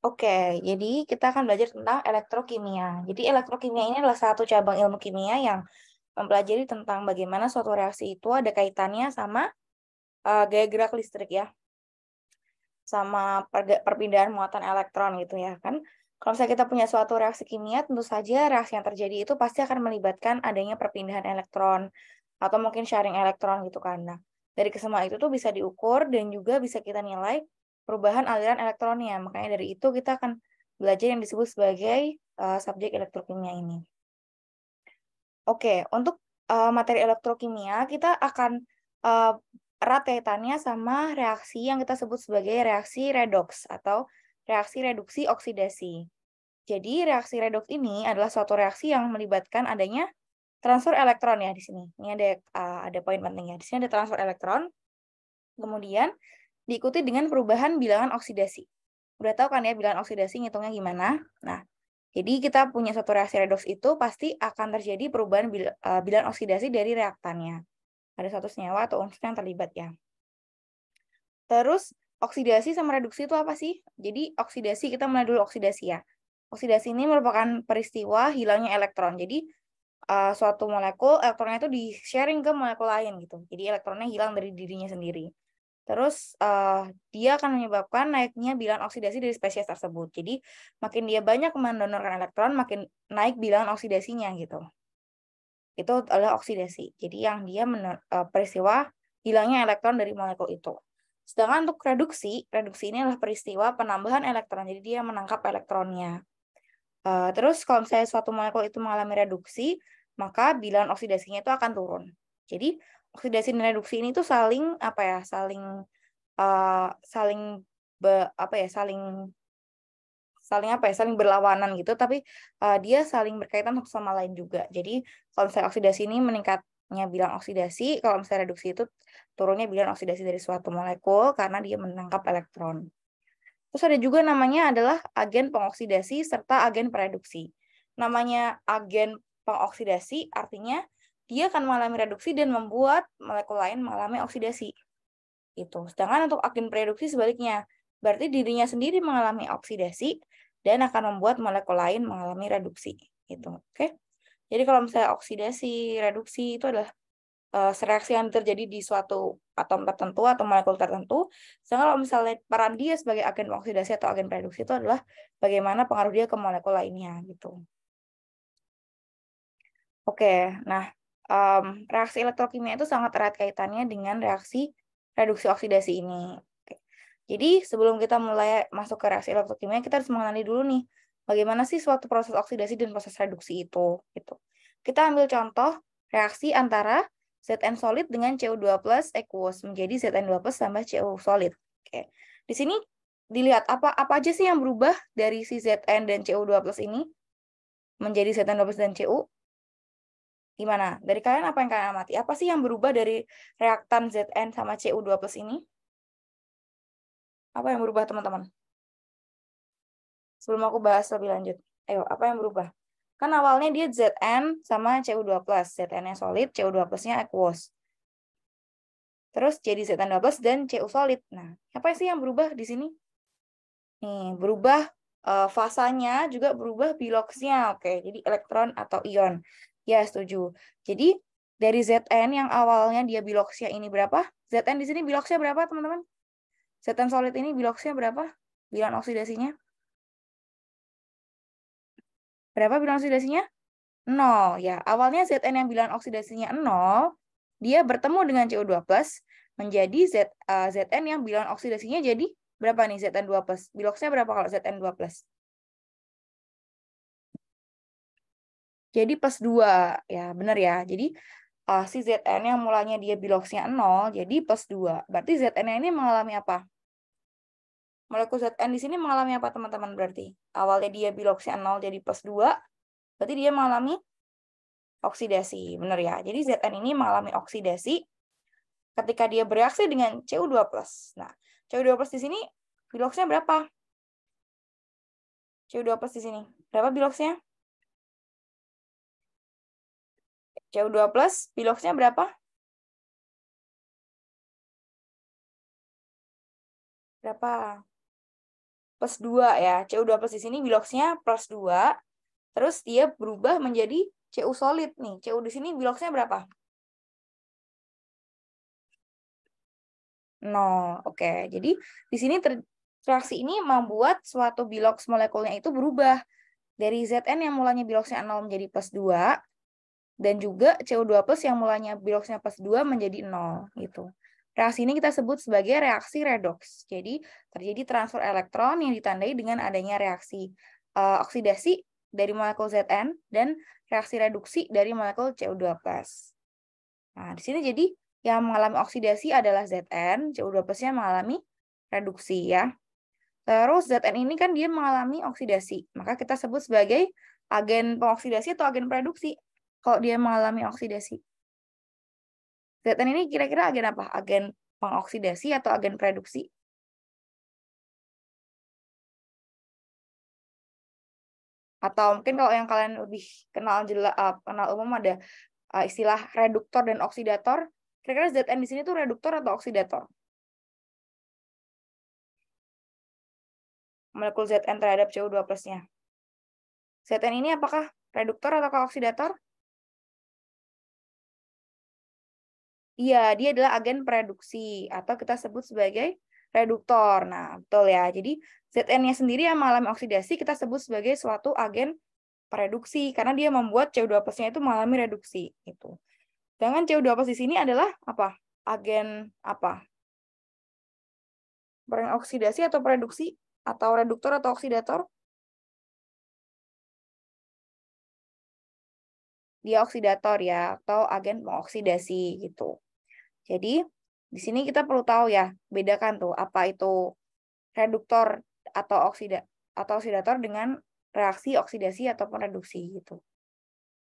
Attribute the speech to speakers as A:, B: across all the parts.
A: Oke, jadi kita akan belajar tentang elektrokimia. Jadi elektrokimia ini adalah satu cabang ilmu kimia yang mempelajari tentang bagaimana suatu reaksi itu ada kaitannya sama gaya gerak listrik ya, sama perpindahan muatan elektron gitu ya kan. Kalau misalnya kita punya suatu reaksi kimia, tentu saja reaksi yang terjadi itu pasti akan melibatkan adanya perpindahan elektron atau mungkin sharing elektron gitu kan. Nah, dari kesemua itu tuh bisa diukur dan juga bisa kita nilai perubahan aliran elektronnya. Makanya dari itu kita akan belajar yang disebut sebagai subjek elektrokimia ini. Oke, untuk materi elektrokimia kita akan erat kaitannya sama reaksi yang kita sebut sebagai reaksi redoks atau reaksi reduksi oksidasi. Jadi reaksi redoks ini adalah suatu reaksi yang melibatkan adanya transfer elektron ya di sini. Ini ada poin pentingnya. Di sini ada transfer elektron, kemudian diikuti dengan perubahan bilangan oksidasi. Udah tahu kan ya bilangan oksidasi ngitungnya gimana? Nah, jadi kita punya suatu reaksi redoks itu pasti akan terjadi perubahan bilangan oksidasi dari reaktannya. Ada suatu senyawa atau unsur yang terlibat ya. Terus oksidasi sama reduksi itu apa sih? Jadi oksidasi, kita mulai dulu oksidasi ya. Oksidasi ini merupakan peristiwa hilangnya elektron. Jadi suatu molekul elektronnya itu di-sharing ke molekul lain gitu. Jadi elektronnya hilang dari dirinya sendiri. Terus dia akan menyebabkan naiknya bilangan oksidasi dari spesies tersebut. Jadi makin dia banyak mendonorkan elektron, makin naik bilangan oksidasinya gitu. Itu adalah oksidasi. Jadi yang dia peristiwa hilangnya elektron dari molekul itu. Sedangkan untuk reduksi, reduksi ini adalah peristiwa penambahan elektron. Jadi dia menangkap elektronnya. Terus kalau misalnya suatu molekul itu mengalami reduksi, maka bilangan oksidasinya itu akan turun. Jadi oksidasi dan reduksi ini tuh saling apa ya? Saling saling berlawanan gitu, tapi dia saling berkaitan satu sama lain juga. Jadi kalau misalnya oksidasi ini meningkatnya bilangan oksidasi, kalau misalnya reduksi itu turunnya bilangan oksidasi dari suatu molekul karena dia menangkap elektron. Terus ada juga namanya adalah agen pengoksidasi serta agen pereduksi. Namanya agen pengoksidasi artinya dia akan mengalami reduksi dan membuat molekul lain mengalami oksidasi. Itu. Sedangkan untuk agen pereduksi sebaliknya, berarti dirinya sendiri mengalami oksidasi dan akan membuat molekul lain mengalami reduksi. Gitu. Oke. Jadi kalau misalnya oksidasi, reduksi itu adalah reaksi yang terjadi di suatu atom tertentu atau molekul tertentu. Sedangkan kalau misalnya peran dia sebagai agen oksidasi atau agen reduksi itu adalah bagaimana pengaruh dia ke molekul lainnya gitu. Oke, nah reaksi elektrokimia itu sangat erat kaitannya dengan reaksi reduksi oksidasi ini. Oke. Jadi sebelum kita mulai masuk ke reaksi elektrokimia, kita harus mengenali dulu nih bagaimana sih suatu proses oksidasi dan proses reduksi itu. Gitu. Kita ambil contoh reaksi antara Zn solid dengan Cu2 plus aqueous menjadi Zn2 plus tambah Cu solid. Oke. Di sini dilihat apa aja sih yang berubah dari si Zn dan Cu2 plus ini menjadi Zn2 plus dan Cu. Gimana? Dari kalian apa yang kalian amati? Apa sih yang berubah dari reaktan Zn sama Cu2 plus ini? Apa yang berubah teman-teman? Sebelum aku bahas lebih lanjut. Ayo, apa yang berubah? Kan awalnya dia Zn sama Cu2 plus. Zn-nya solid, Cu2 plusnya aqueous. Terus jadi Zn2 plus dan Cu solid. Nah, apa sih yang berubah di sini? Nih, berubah fasanya, juga berubah biloxnya. Oke, jadi elektron atau ion. Ya, setuju. Jadi, dari Zn yang awalnya dia biloxnya ini berapa? Zn di sini biloxnya berapa, teman-teman? Zn solid ini biloxnya berapa? Bilangan oksidasinya? Berapa bilangan oksidasinya? 0. Ya, awalnya Zn yang bilangan oksidasinya 0, dia bertemu dengan Cu2 plus, menjadi Zn yang bilangan oksidasinya jadi berapa nih Zn2 plus? Biloxnya berapa kalau Zn2 plus? Jadi plus 2, ya benar ya. Jadi si Zn yang mulanya dia biloxnya 0, jadi plus 2. Berarti Zn ini mengalami apa? Molekul Zn di sini mengalami apa teman-teman berarti? Awalnya dia biloxnya 0 jadi plus 2, berarti dia mengalami oksidasi. Benar ya. Jadi Zn ini mengalami oksidasi ketika dia bereaksi dengan Cu2 plus. Nah, Cu2 plus di sini biloxnya berapa? Cu2 plus di sini. Berapa biloxnya? Cu2 plus biloxnya berapa? Berapa? plus 2 ya. CO2 plus di sini biloxnya plus 2. Terus dia berubah menjadi Cu solid nih. Cu di sini biloxnya berapa? 0. Oke. Jadi di sini reaksi ini membuat suatu bilox molekulnya itu berubah dari Zn yang mulanya biloxnya 0 menjadi plus 2 dan juga CO2 plus yang mulanya biloxnya plus 2 menjadi 0 gitu. Reaksi ini kita sebut sebagai reaksi redoks. Jadi terjadi transfer elektron yang ditandai dengan adanya reaksi oksidasi dari molekul Zn dan reaksi reduksi dari molekul CO2 plus. Nah, di sini jadi yang mengalami oksidasi adalah Zn, CO2 plusnya mengalami reduksi ya. Terus Zn ini kan dia mengalami oksidasi, maka kita sebut sebagai agen pengoksidasi atau agen produksi kalau dia mengalami oksidasi. Zn ini kira-kira agen apa? Agen pengoksidasi atau agen produksi? Atau mungkin kalau yang kalian lebih kenal umum ada istilah reduktor dan oksidator. Kira-kira Zn di sini tuh reduktor atau oksidator? Molekul Zn terhadap CO2 plusnya. Zn ini apakah reduktor atau oksidator? Iya, dia adalah agen produksi atau kita sebut sebagai reduktor. Nah, betul ya. Jadi Zn-nya sendiri yang mengalami oksidasi kita sebut sebagai suatu agen produksi karena dia membuat CO2 plusnya itu mengalami reduksi itu. Sedangkan CO2 plus di sini adalah apa? Agen apa? Oksidasi atau produksi atau reduktor atau oksidator? Dia oksidator ya atau agen pengoksidasi gitu. Jadi di sini kita perlu tahu ya, bedakan tuh apa itu reduktor atau oksidator dengan reaksi oksidasi ataupun reduksi gitu.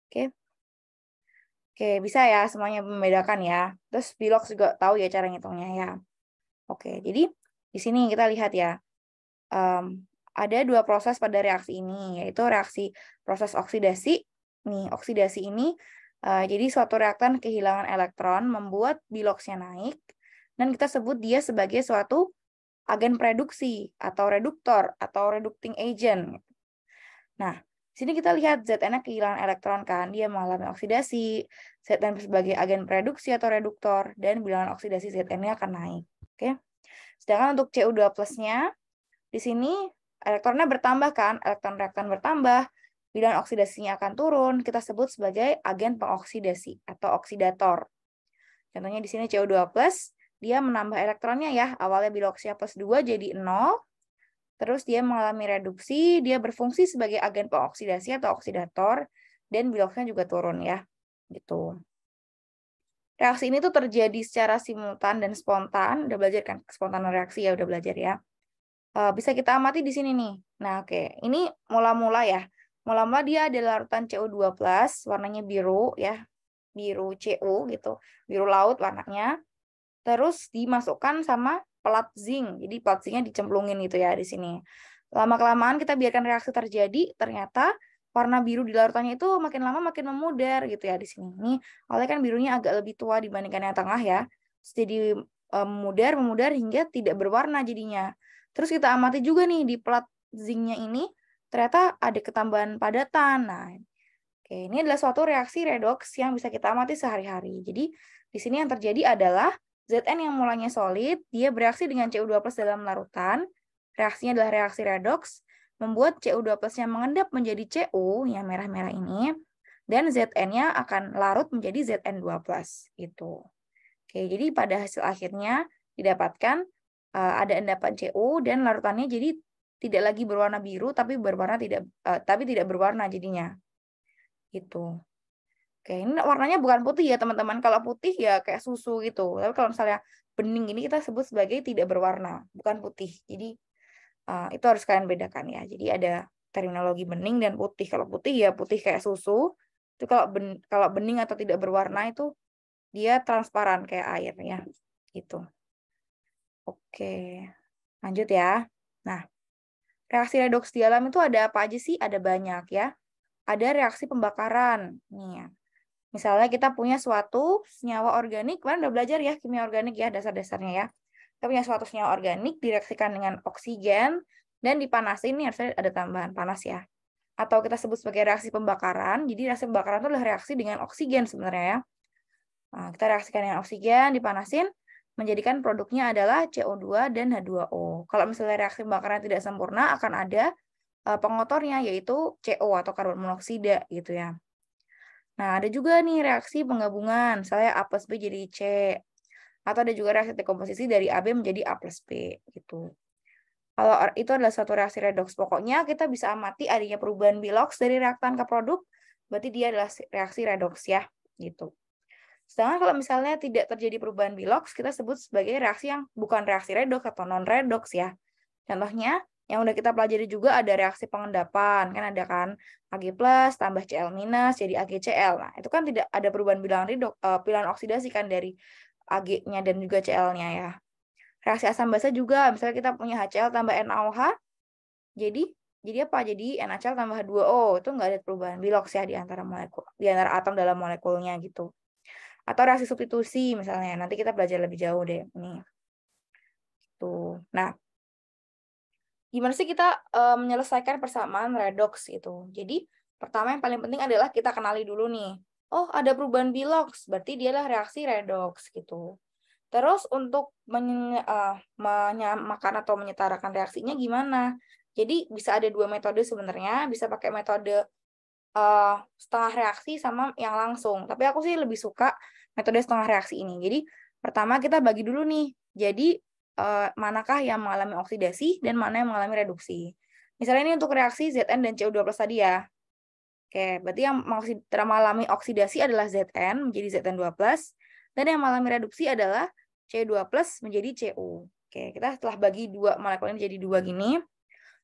A: Oke. Oke, bisa ya semuanya membedakan ya. Terus Bilox juga tahu ya cara ngitungnya ya. Oke, jadi di sini kita lihat ya. Ada dua proses pada reaksi ini, yaitu reaksi proses oksidasi. Nih, oksidasi ini jadi suatu reaktan kehilangan elektron membuat biloxnya naik dan kita sebut dia sebagai suatu agen produksi atau reduktor atau reducting agent. Nah, sini kita lihat Zn kehilangan elektron kan, dia mengalami oksidasi, Zn sebagai agen produksi atau reduktor dan bilangan oksidasi Zn-nya akan naik. Oke. Sedangkan untuk Cu2 plusnya di sini elektronnya bertambah kan, elektron reaktan bertambah, bilangan oksidasinya akan turun, kita sebut sebagai agen pengoksidasi atau oksidator. Contohnya di sini CO2+, dia menambah elektronnya ya, awalnya biloxnya plus 2 jadi 0, terus dia mengalami reduksi, dia berfungsi sebagai agen pengoksidasi atau oksidator, dan biloxnya juga turun ya, gitu. Reaksi ini tuh terjadi secara simultan dan spontan, udah belajar kan, spontan reaksi ya, udah belajar ya. Bisa kita amati di sini nih. Nah, oke. Ini mula-mula ya. Mula-mula dia ada larutan CO2+, warnanya biru ya. Biru Cu gitu. Biru laut warnanya. Terus dimasukkan sama pelat zinc. Jadi pelat zincnya dicemplungin gitu ya di sini. Lama-kelamaan kita biarkan reaksi terjadi, ternyata warna biru di larutannya itu makin lama makin memudar gitu ya di sini. Ini oleh kan birunya agak lebih tua dibandingkan yang tengah ya. Terus jadi memudar hingga tidak berwarna jadinya. Terus kita amati juga nih di plat zincnya ini ternyata ada ketambahan padatan. Nah, oke, ini adalah suatu reaksi redoks yang bisa kita amati sehari-hari. Jadi di sini yang terjadi adalah Zn yang mulanya solid, dia bereaksi dengan Cu2+ dalam larutan. Reaksinya adalah reaksi redoks, membuat Cu2+ yang mengendap menjadi Cu yang merah-merah ini, dan Zn-nya akan larut menjadi Zn2+. Gitu. Oke, jadi pada hasil akhirnya didapatkan ada endapan Cu dan larutannya jadi tidak lagi berwarna biru tapi tidak berwarna jadinya. Gitu. Oke, ini warnanya bukan putih ya teman-teman. Kalau putih ya kayak susu gitu. Tapi kalau misalnya bening ini kita sebut sebagai tidak berwarna, bukan putih. Jadi itu harus kalian bedakan ya. Jadi ada terminologi bening dan putih. Kalau putih ya putih kayak susu. Itu kalau bening atau tidak berwarna itu dia transparan kayak air ya. Gitu. Oke, lanjut ya. Nah, reaksi redoks di alam itu ada apa aja sih? Ada banyak ya. Ada reaksi pembakaran. Nih ya. Misalnya kita punya suatu senyawa organik, kalian udah belajar ya kimia organik ya, dasar-dasarnya ya. Kita punya suatu senyawa organik direaksikan dengan oksigen, dan dipanasin, ini harusnya ada tambahan panas ya. Atau kita sebut sebagai reaksi pembakaran. Jadi reaksi pembakaran itu adalah reaksi dengan oksigen sebenarnya ya. Nah, kita reaksikan dengan oksigen, dipanasin, menjadikan produknya adalah CO2 dan H2O. Kalau misalnya reaksi pembakaran tidak sempurna, akan ada pengotornya, yaitu CO atau karbon monoksida gitu ya. Nah, ada juga nih reaksi penggabungan, misalnya A plus B jadi C. Atau ada juga reaksi dekomposisi dari AB menjadi A plus B gitu. Kalau itu adalah suatu reaksi redoks, pokoknya kita bisa amati adanya perubahan biloks dari reaktan ke produk, berarti dia adalah reaksi redoks ya, gitu. Sedangkan kalau misalnya tidak terjadi perubahan biloks, kita sebut sebagai reaksi yang bukan reaksi redoks atau non-redoks ya. Contohnya, yang udah kita pelajari juga ada reaksi pengendapan, kan ada kan Ag plus tambah Cl minus jadi AgCl. Nah, itu kan tidak ada perubahan bilangan oksidasi kan dari Ag-nya dan juga Cl-nya ya. Reaksi asam basa juga, misalnya kita punya HCl tambah NaOH, jadi apa? Jadi NaCl tambah H2O, itu nggak ada perubahan biloks ya di antara molekul, di antara atom dalam molekulnya gitu. Atau reaksi substitusi misalnya, nanti kita belajar lebih jauh deh nih. Tuh. Nah, gimana sih kita menyelesaikan persamaan redoks itu? Jadi, pertama yang paling penting adalah kita kenali dulu nih. Oh, ada perubahan biloks, berarti dialah reaksi redoks gitu. Terus untuk menyamakan atau menyetarakan reaksinya gimana? Jadi bisa ada dua metode sebenarnya, bisa pakai metode setengah reaksi sama yang langsung. Tapi aku sih lebih suka metode setengah reaksi ini. Jadi pertama kita bagi dulu nih. Jadi manakah yang mengalami oksidasi dan mana yang mengalami reduksi. Misalnya ini untuk reaksi Zn dan CO2+ tadi ya. Oke, berarti yang mengalami oksidasi adalah Zn menjadi Zn2+, dan yang mengalami reduksi adalah C2+ menjadi Cu. Oke, kita setelah bagi dua molekul ini jadi dua gini,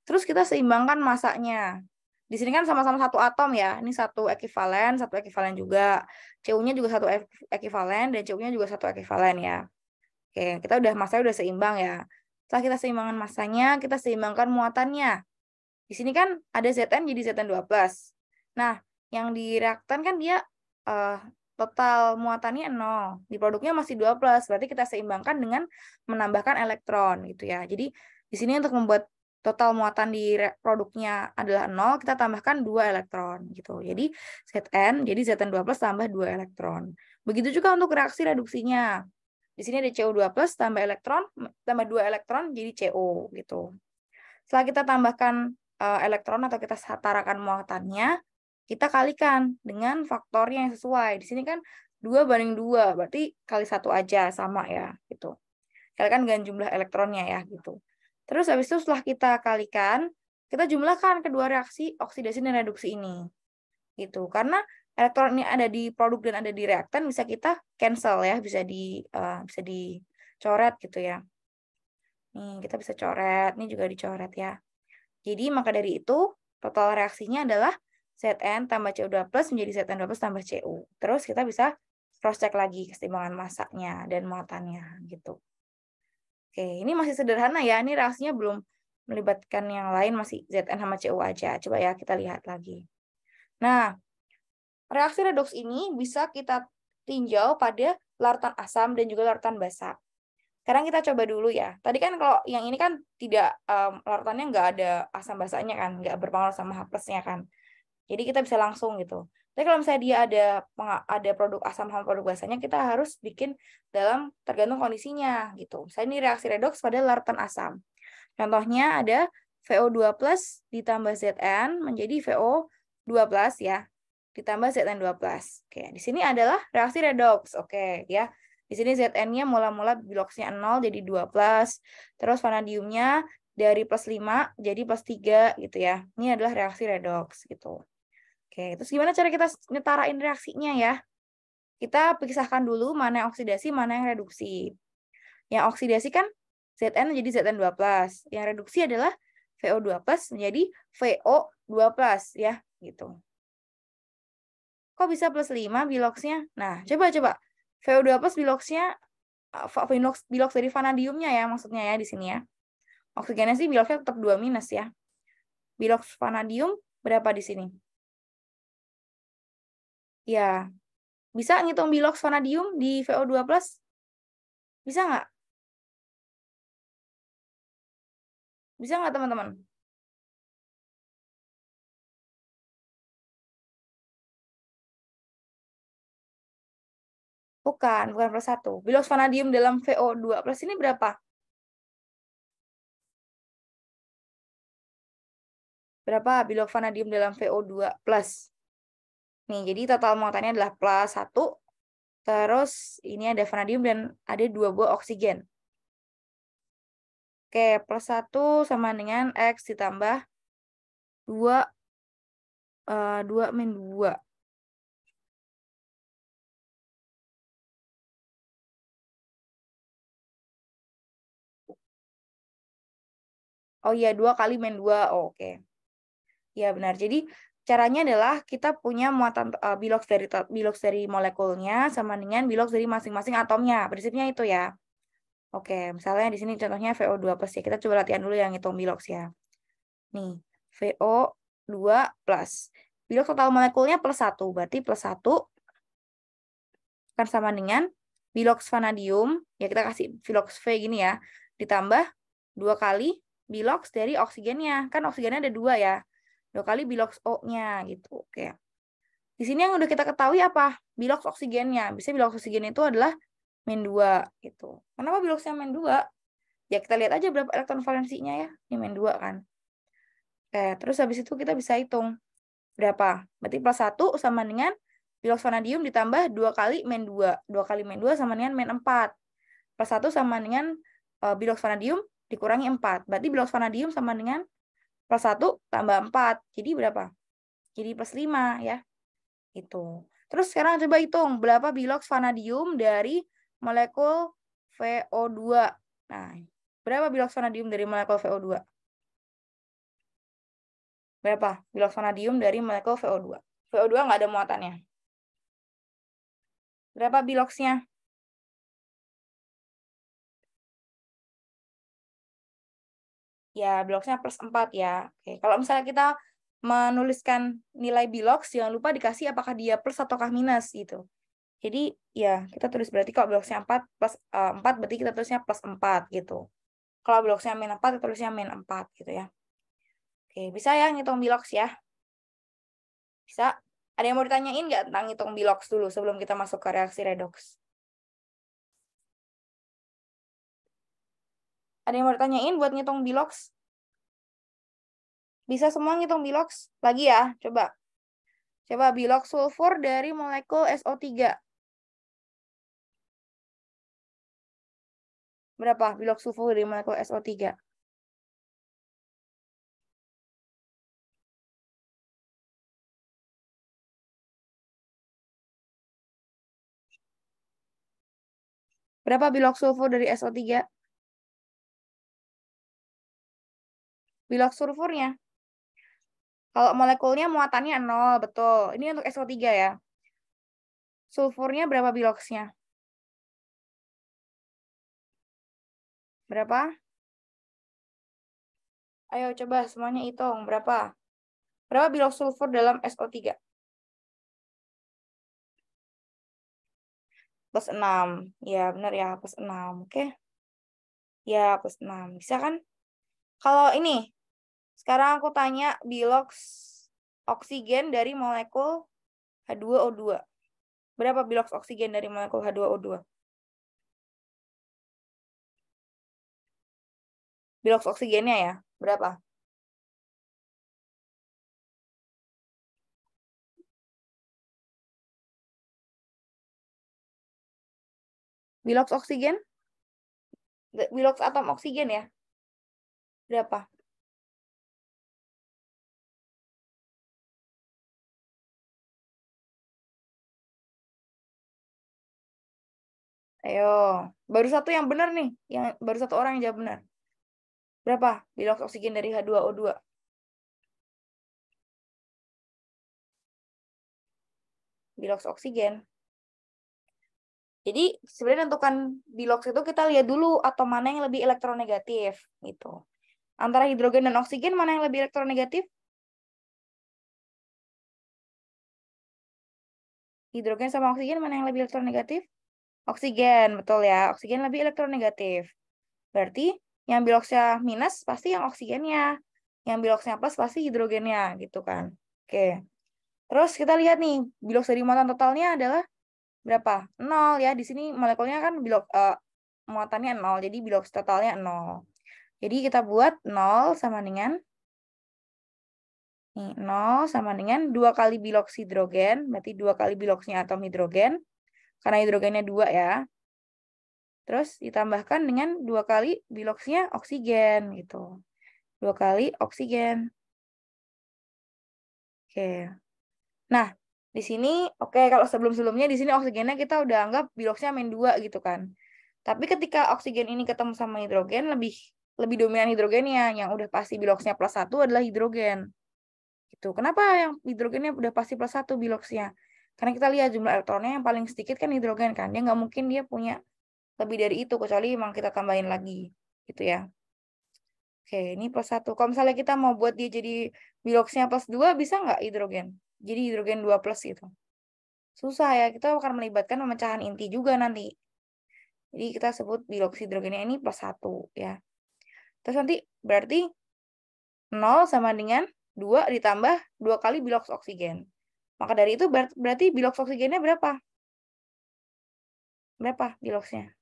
A: terus kita seimbangkan masanya. Di sini kan sama-sama satu atom ya, ini satu ekivalen juga. Cu-nya juga satu ekivalen, dan Cu-nya juga satu ekivalen ya. Oke, kita masanya udah seimbang ya. Setelah kita seimbangkan masanya, kita seimbangkan muatannya. Di sini kan ada Zn jadi Zn2+. Nah, yang di reaktan kan dia total muatannya 0. Di produknya masih 2+. Berarti kita seimbangkan dengan menambahkan elektron gitu ya. Jadi di sini untuk membuat total muatan di produknya adalah 0, kita tambahkan 2 elektron gitu. Jadi Zn jadi Zn2+ tambah 2 elektron. Begitu juga untuk reaksi reduksinya. Di sini ada CO2+ tambah 2 elektron jadi CO gitu. Setelah kita tambahkan elektron atau kita setarakan muatannya, kita kalikan dengan faktornya yang sesuai. Di sini kan 2:2, berarti kali 1 aja sama ya gitu. Kalikan dengan jumlah elektronnya ya gitu. Terus habis itu setelah kita kalikan, kita jumlahkan kedua reaksi oksidasi dan reduksi ini. Gitu. Karena elektron ini ada di produk dan ada di reaktan, bisa kita cancel ya, bisa dicoret gitu ya. Nih, kita bisa coret, ini juga dicoret ya. Jadi maka dari itu total reaksinya adalah Zn tambah CO2+ menjadi Zn2+ tambah Cu. Terus kita bisa cross check lagi keseimbangan masanya dan muatannya gitu. Oke, ini masih sederhana ya. Ini reaksinya belum melibatkan yang lain, masih Zn sama Cu aja. Coba ya kita lihat lagi. Nah, reaksi redoks ini bisa kita tinjau pada larutan asam dan juga larutan basa. Sekarang kita coba dulu ya. Tadi kan kalau yang ini kan tidak larutannya nggak ada asam basanya kan, nggak berpengaruh sama H+-nya kan. Jadi kita bisa langsung gitu. Tapi kalau misalnya dia ada produk asam sama produk basanya, kita harus bikin tergantung kondisinya gitu. Misalnya ini reaksi redoks pada larutan asam. Contohnya ada VO2+ ditambah Zn menjadi VO2+ ya, ditambah Zn2+. Oke, di sini adalah reaksi redoks. Oke, ya. Di sini Zn-nya mula-mula biloksnya 0 jadi 2+, terus vanadiumnya dari +5 jadi +3 gitu ya. Ini adalah reaksi redoks gitu. Oke, terus gimana cara kita nyetarain reaksinya ya? Kita pisahkan dulu mana yang oksidasi, mana yang reduksi. Yang oksidasi kan Zn menjadi Zn2+. Yang reduksi adalah VO2+ menjadi VO2+ ya, gitu. Kok bisa +5 biloksnya? Nah, coba. VO2+ biloksnya, biloks dari vanadiumnya ya maksudnya ya di sini ya. Oksigennya sih biloksnya tetap 2- ya. Biloks vanadium berapa di sini? Ya, bisa ngitung biloks vanadium di VO2+? Bisa nggak? Bisa nggak teman-teman? Bukan plus 1. Bilox vanadium dalam VO2 plus ini berapa? Berapa bilox vanadium dalam VO2 plus? Nih, jadi total muatannya adalah plus 1. Terus ini ada vanadium dan ada 2 buah oksigen. Oke, plus 1 sama dengan X ditambah 2 min 2. Oh iya, 2 kali min 2. Oh, oke. Ya benar. Jadi caranya adalah kita punya muatan bilox dari molekulnya sama dengan bilox dari masing-masing atomnya. Prinsipnya itu ya. Oke, misalnya di sini contohnya VO2 plus ya. Kita coba latihan dulu yang ngitung bilox ya. Nih, VO2 plus. Bilox total molekulnya plus 1. Berarti plus 1 kan sama dengan bilox vanadium. Ya kita kasih bilox V gini ya. Ditambah 2 kali bilox dari oksigennya. Kan oksigennya ada 2 ya. 2 kali bilox O-nya gitu. Oke. Di sini yang udah kita ketahui apa? Bilox oksigennya. Bisa bilox oksigen itu adalah min 2 gitu. Kenapa biloxnya min 2? Ya kita lihat aja berapa elektron valensinya ya. Ini min 2 kan. Oke, terus habis itu kita bisa hitung berapa? Berarti plus 1 sama dengan bilox vanadium ditambah 2 kali min 2. 2 kali min 2 sama dengan min 4. Plus 1 sama dengan bilox vanadium dikurangi 4. Berarti bilox vanadium sama dengan plus 1 tambah 4. Jadi berapa? Jadi plus 5 ya. Itu. Terus sekarang coba hitung berapa bilox vanadium dari molekul VO2. Nah, berapa bilox vanadium dari molekul VO2? Berapa bilox vanadium dari molekul VO2? VO2 nggak ada muatannya. Berapa biloxnya? Ya, biloxnya plus 4 ya. Oke, kalau misalnya kita menuliskan nilai bilox, jangan lupa dikasih apakah dia plus ataukah minus gitu. Jadi ya kita tulis berarti kalau biloxnya 4 plus 4 berarti kita tulisnya plus 4 gitu. Kalau biloxnya min 4 kita tulisnya min 4 gitu ya. Oke, bisa ya ngitung bilox ya? Bisa. Ada yang mau ditanyain nggak tentang ngitung bilox dulu sebelum kita masuk ke reaksi redox? Ada yang mau ditanyain buat ngitung bilox? Bisa semua ngitung bilox? Lagi ya, coba. Coba bilox sulfur dari molekul SO3. Berapa bilox sulfur dari molekul SO3? Berapa bilox sulfur dari SO3? Bilox sulfurnya. Kalau molekulnya muatannya 0, betul. Ini untuk SO3 ya. Sulfurnya berapa biloxnya? Berapa? Ayo coba semuanya hitung. Berapa? Berapa bilox sulfur dalam SO3? Plus 6. Ya, benar ya. Plus 6. Oke. Ya, plus 6. Bisa kan? Kalau ini, sekarang aku tanya bilox oksigen dari molekul H2O2. Berapa bilox oksigen dari molekul H2O2? Bilox oksigennya ya, berapa? Bilox oksigen? Bilox atom oksigen ya? Berapa? Ayo, baru satu yang benar nih. Baru satu orang yang jawab benar. Berapa bilox oksigen dari H2O2? Bilox oksigen. Jadi sebenarnya tentukan bilox itu kita lihat dulu atom mana yang lebih elektronegatif gitu. Antara hidrogen dan oksigen mana yang lebih elektronegatif? Hidrogen sama oksigen mana yang lebih elektronegatif? Oksigen, betul ya. Oksigen lebih elektronegatif. Berarti yang biloxnya minus pasti yang oksigennya. Yang biloxnya plus pasti hidrogennya gitu kan. Oke. Terus kita lihat nih, bilox dari muatan totalnya adalah berapa? 0 ya. Di sini molekulnya kan muatannya 0, jadi bilox totalnya 0. Jadi kita buat 0 sama dengan 0 sama dengan 2 kali bilox hidrogen, berarti 2 kali biloxnya atom hidrogen, karena hidrogennya 2 ya. Terus ditambahkan dengan 2 kali biloxnya oksigen gitu. 2 kali oksigen. Oke. Nah, di sini kalau sebelum-sebelumnya di sini oksigennya kita udah anggap biloxnya -2 gitu kan. Tapi ketika oksigen ini ketemu sama hidrogen lebih dominan hidrogennya, yang udah pasti biloxnya +1 adalah hidrogen. Gitu. Kenapa yang hidrogennya udah pasti +1 biloxnya? Karena kita lihat jumlah elektronnya yang paling sedikit kan hidrogen kan. Dia nggak mungkin dia punya lebih dari itu kecuali emang kita tambahin lagi gitu ya. Oke, ini +1. Kalau misalnya kita mau buat dia jadi biloxnya +2, bisa nggak hidrogen? Jadi hidrogen 2+ gitu. Susah ya, kita akan melibatkan pemecahan inti juga nanti. Jadi kita sebut bilox hidrogennya ini +1 ya. Terus nanti berarti 0 sama dengan 2 ditambah 2 kali bilox oksigen. Maka dari itu berarti bilox oksigennya berapa? Berapa biloxnya?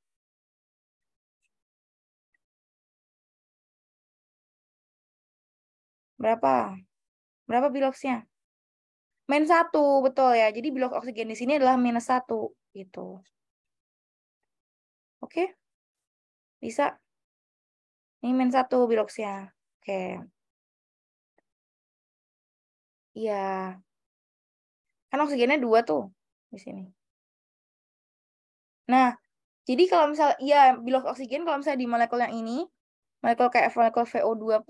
A: Berapa? Berapa biloxnya? -1, betul ya. Jadi bilox oksigen di sini adalah -1 gitu. Oke? Bisa? Ini -1 biloxnya. Oke. Iya. Kan oksigennya 2 tuh di sini. Nah, jadi kalau misalnya bilox oksigen kalau misalnya di molekul yang ini, molekul kayak molekul VO2+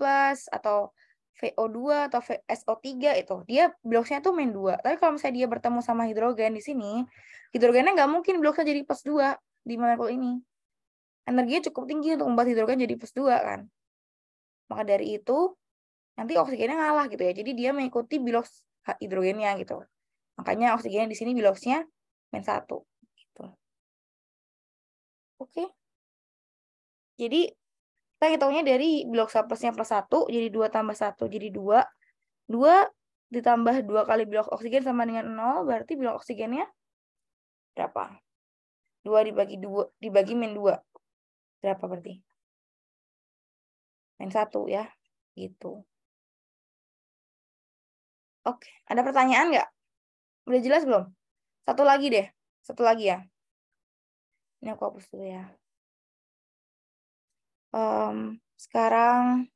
A: atau VO2 atau SO3 itu, dia biloxnya tuh -2. Tapi kalau misalnya dia bertemu sama hidrogen di sini, hidrogennya nggak mungkin biloxnya jadi +2 di molekul ini. Energinya cukup tinggi untuk membuat hidrogen jadi +2 kan. Maka dari itu, nanti oksigennya ngalah gitu ya. Jadi dia mengikuti bilox hidrogennya gitu. Makanya oksigennya di sini biloxnya -1 gitu. Oke. Jadi kita hitungnya dari bilox plusnya +1, jadi 2 tambah 1 jadi 2. 2 ditambah 2 kali bilox oksigen sama dengan 0, berarti bilox oksigennya berapa? 2 dibagi -2. Berapa berarti? -1 ya. Gitu. Oke, ada pertanyaan nggak? Udah jelas belum? Satu lagi deh. Satu lagi ya. Ini aku hapus dulu ya. Sekarang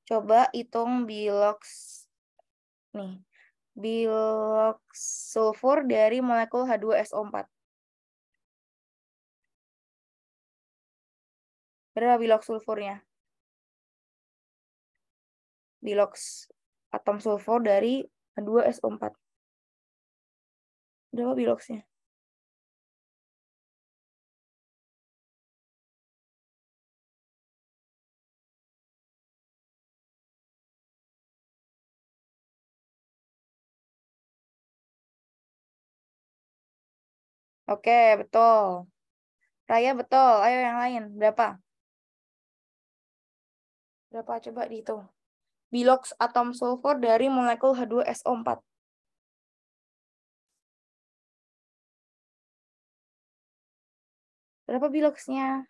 A: coba hitung bilox nih. Bilox sulfur dari molekul H2SO4. Berapa bilox sulfurnya? Bilox atom sulfur dari H2SO4. Berapa biloxnya? Oke, betul. Raya betul. Ayo yang lain. Berapa? Berapa? Coba dihitung. Bilox atom sulfur dari molekul H2SO4. Berapa biloxnya?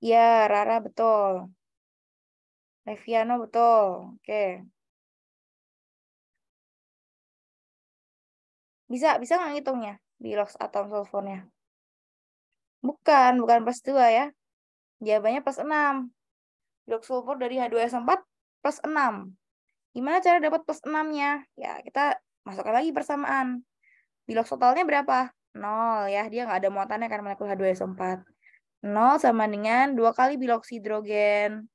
A: Ya, Rara betul. Leviano betul. Oke. Bisa nggak ngitungnya? Bilox atom sulfurnya. Bukan +2 ya. Jawabannya +6. Bilox sulfur dari H2SO4 +6. Gimana cara dapat +6-nya? Ya, kita masukkan lagi persamaan. Bilox totalnya berapa? 0 ya. Dia nggak ada muatannya kan molekul H2SO4. 0 sama dengan 2 kali bilox hidrogen.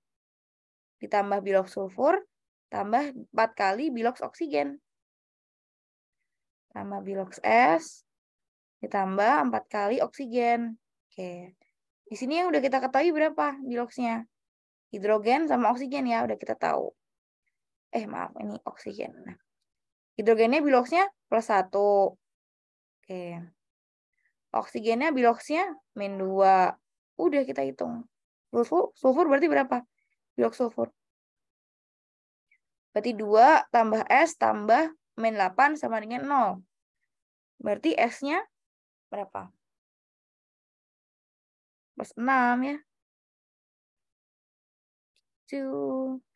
A: Ditambah bilox sulfur. Tambah 4 kali bilox oksigen. Tambah bilox S. Ditambah 4 kali oksigen. Oke. Di sini yang udah kita ketahui berapa biloxnya? Hidrogen sama oksigen ya, udah kita tahu. Maaf, ini oksigen. Nah, hidrogennya biloxnya +1. Oke. Oksigennya biloxnya -2. Udah kita hitung. Sulfur berarti berapa? Bilox sulfur. Berarti 2 tambah S tambah min 8 sama dengan 0. Berarti S-nya berapa? Plus 6 ya.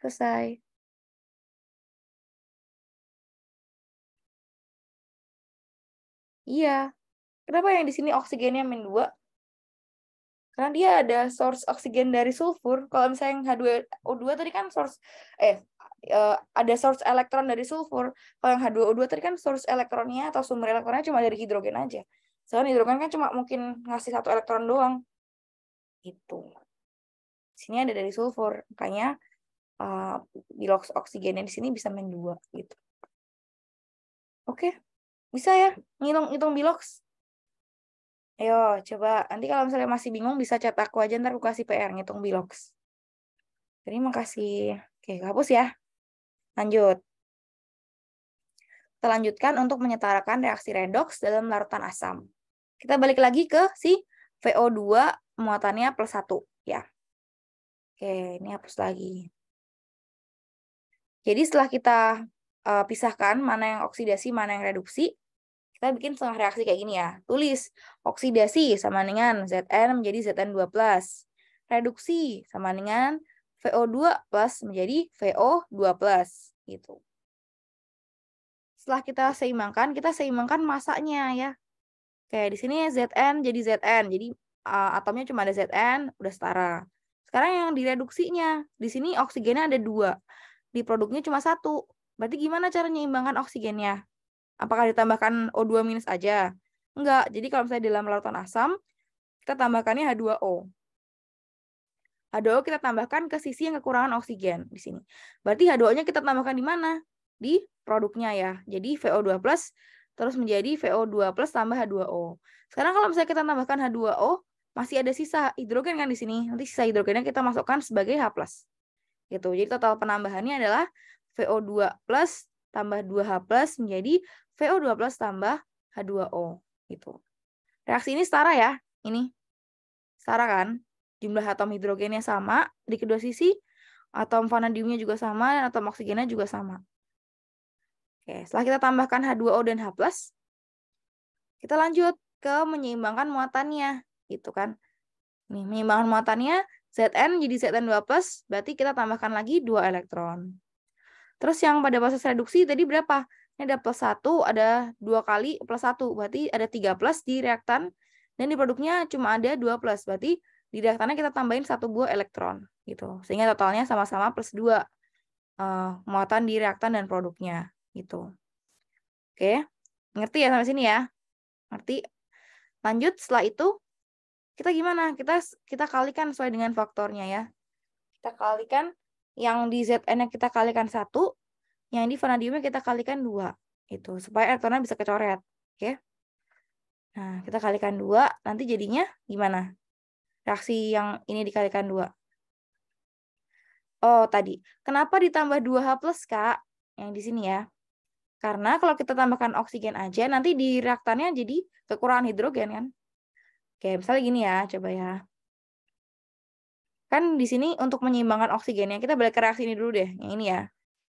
A: Selesai. Iya. Kenapa yang di sini oksigennya min 2? Karena dia ada source oksigen dari sulfur. Kalau misalnya yang H2O2 tadi kan ada source elektron dari sulfur. Kalau yang H2O2 tadi kan source elektronnya atau sumber elektronnya cuma dari hidrogen aja. Soalnya hidrogen kan cuma mungkin ngasih 1 elektron doang. Gitu. Sini ada dari sulfur. Makanya bilox oksigennya di sini bisa min 2 gitu. Oke. Bisa ya ngitung bilox. Ayo, coba. Nanti kalau misalnya masih bingung, bisa chat aku aja. Ntar aku kasih PR, ngitung bilox. Terima kasih. Oke, hapus ya. Lanjut. Kita lanjutkan untuk menyetarakan reaksi redoks dalam larutan asam. Kita balik lagi ke si VO2 muatannya plus 1. Ya. Oke, ini hapus lagi. Jadi setelah kita pisahkan mana yang oksidasi, mana yang reduksi, kita bikin setengah reaksi kayak gini ya. Tulis oksidasi sama dengan Zn menjadi Zn2+. Reduksi sama dengan VO2 plus menjadi VO2+. Gitu. Setelah kita seimbangkan masanya ya. Kayak di sini Zn jadi Zn. Jadi atomnya cuma ada Zn, udah setara. Sekarang yang direduksinya. Di sini oksigennya ada 2. Di produknya cuma 1. Berarti gimana cara menyeimbangkan oksigennya? Apakah ditambahkan O2 minus aja? Enggak. Jadi kalau misalnya di dalam larutan asam, kita tambahkannya H2O. H2O kita tambahkan ke sisi yang kekurangan oksigen di sini. Berarti H2O-nya kita tambahkan di mana? Di produknya ya. Jadi VO2 plus terus menjadi VO2 plus tambah H2O. Sekarang kalau misalnya kita tambahkan H2O, masih ada sisa hidrogen kan di sini. Nanti sisa hidrogennya kita masukkan sebagai H+. Gitu. Jadi total penambahannya adalah VO2 plus tambah 2H plus menjadi VO2 plus tambah H2O. Gitu. Reaksi ini setara ya. Ini setara kan? Jumlah atom hidrogennya sama di kedua sisi. Atom vanadiumnya juga sama. Dan atom oksigennya juga sama. Oke, setelah kita tambahkan H2O dan H+, kita lanjut ke menyeimbangkan muatannya. Gitu kan. Nih, menyeimbangkan muatannya Zn jadi Zn2+, berarti kita tambahkan lagi 2 elektron. Terus yang pada proses reduksi tadi berapa? Ini ada plus 1, ada 2 kali plus 1. Berarti ada 3 plus di reaktan. Dan di produknya cuma ada 2 plus. Berarti di reaktannya kita tambahin 1 buah elektron. Gitu. Sehingga totalnya sama-sama plus 2. Muatan di reaktan dan produknya. Gitu. Oke. Ngerti ya sampai sini ya? Ngerti? Lanjut setelah itu, kita gimana? Kita kalikan sesuai dengan faktornya ya. Kita kalikan yang di Zn-nya kita kalikan 1, yang di vanadiumnya kita kalikan 2. Itu supaya elektronnya bisa kecoret. Oke. Nah, kita kalikan 2, nanti jadinya gimana? Reaksi yang ini dikalikan 2. Oh, tadi. Kenapa ditambah 2H plus, Kak? Yang di sini ya. Karena kalau kita tambahkan oksigen aja, nanti di reaktannya jadi kekurangan hidrogen kan? Oke, misalnya gini ya, coba ya. Kan di sini untuk menyeimbangkan oksigennya, kita balik ke reaksi ini dulu deh, yang ini ya.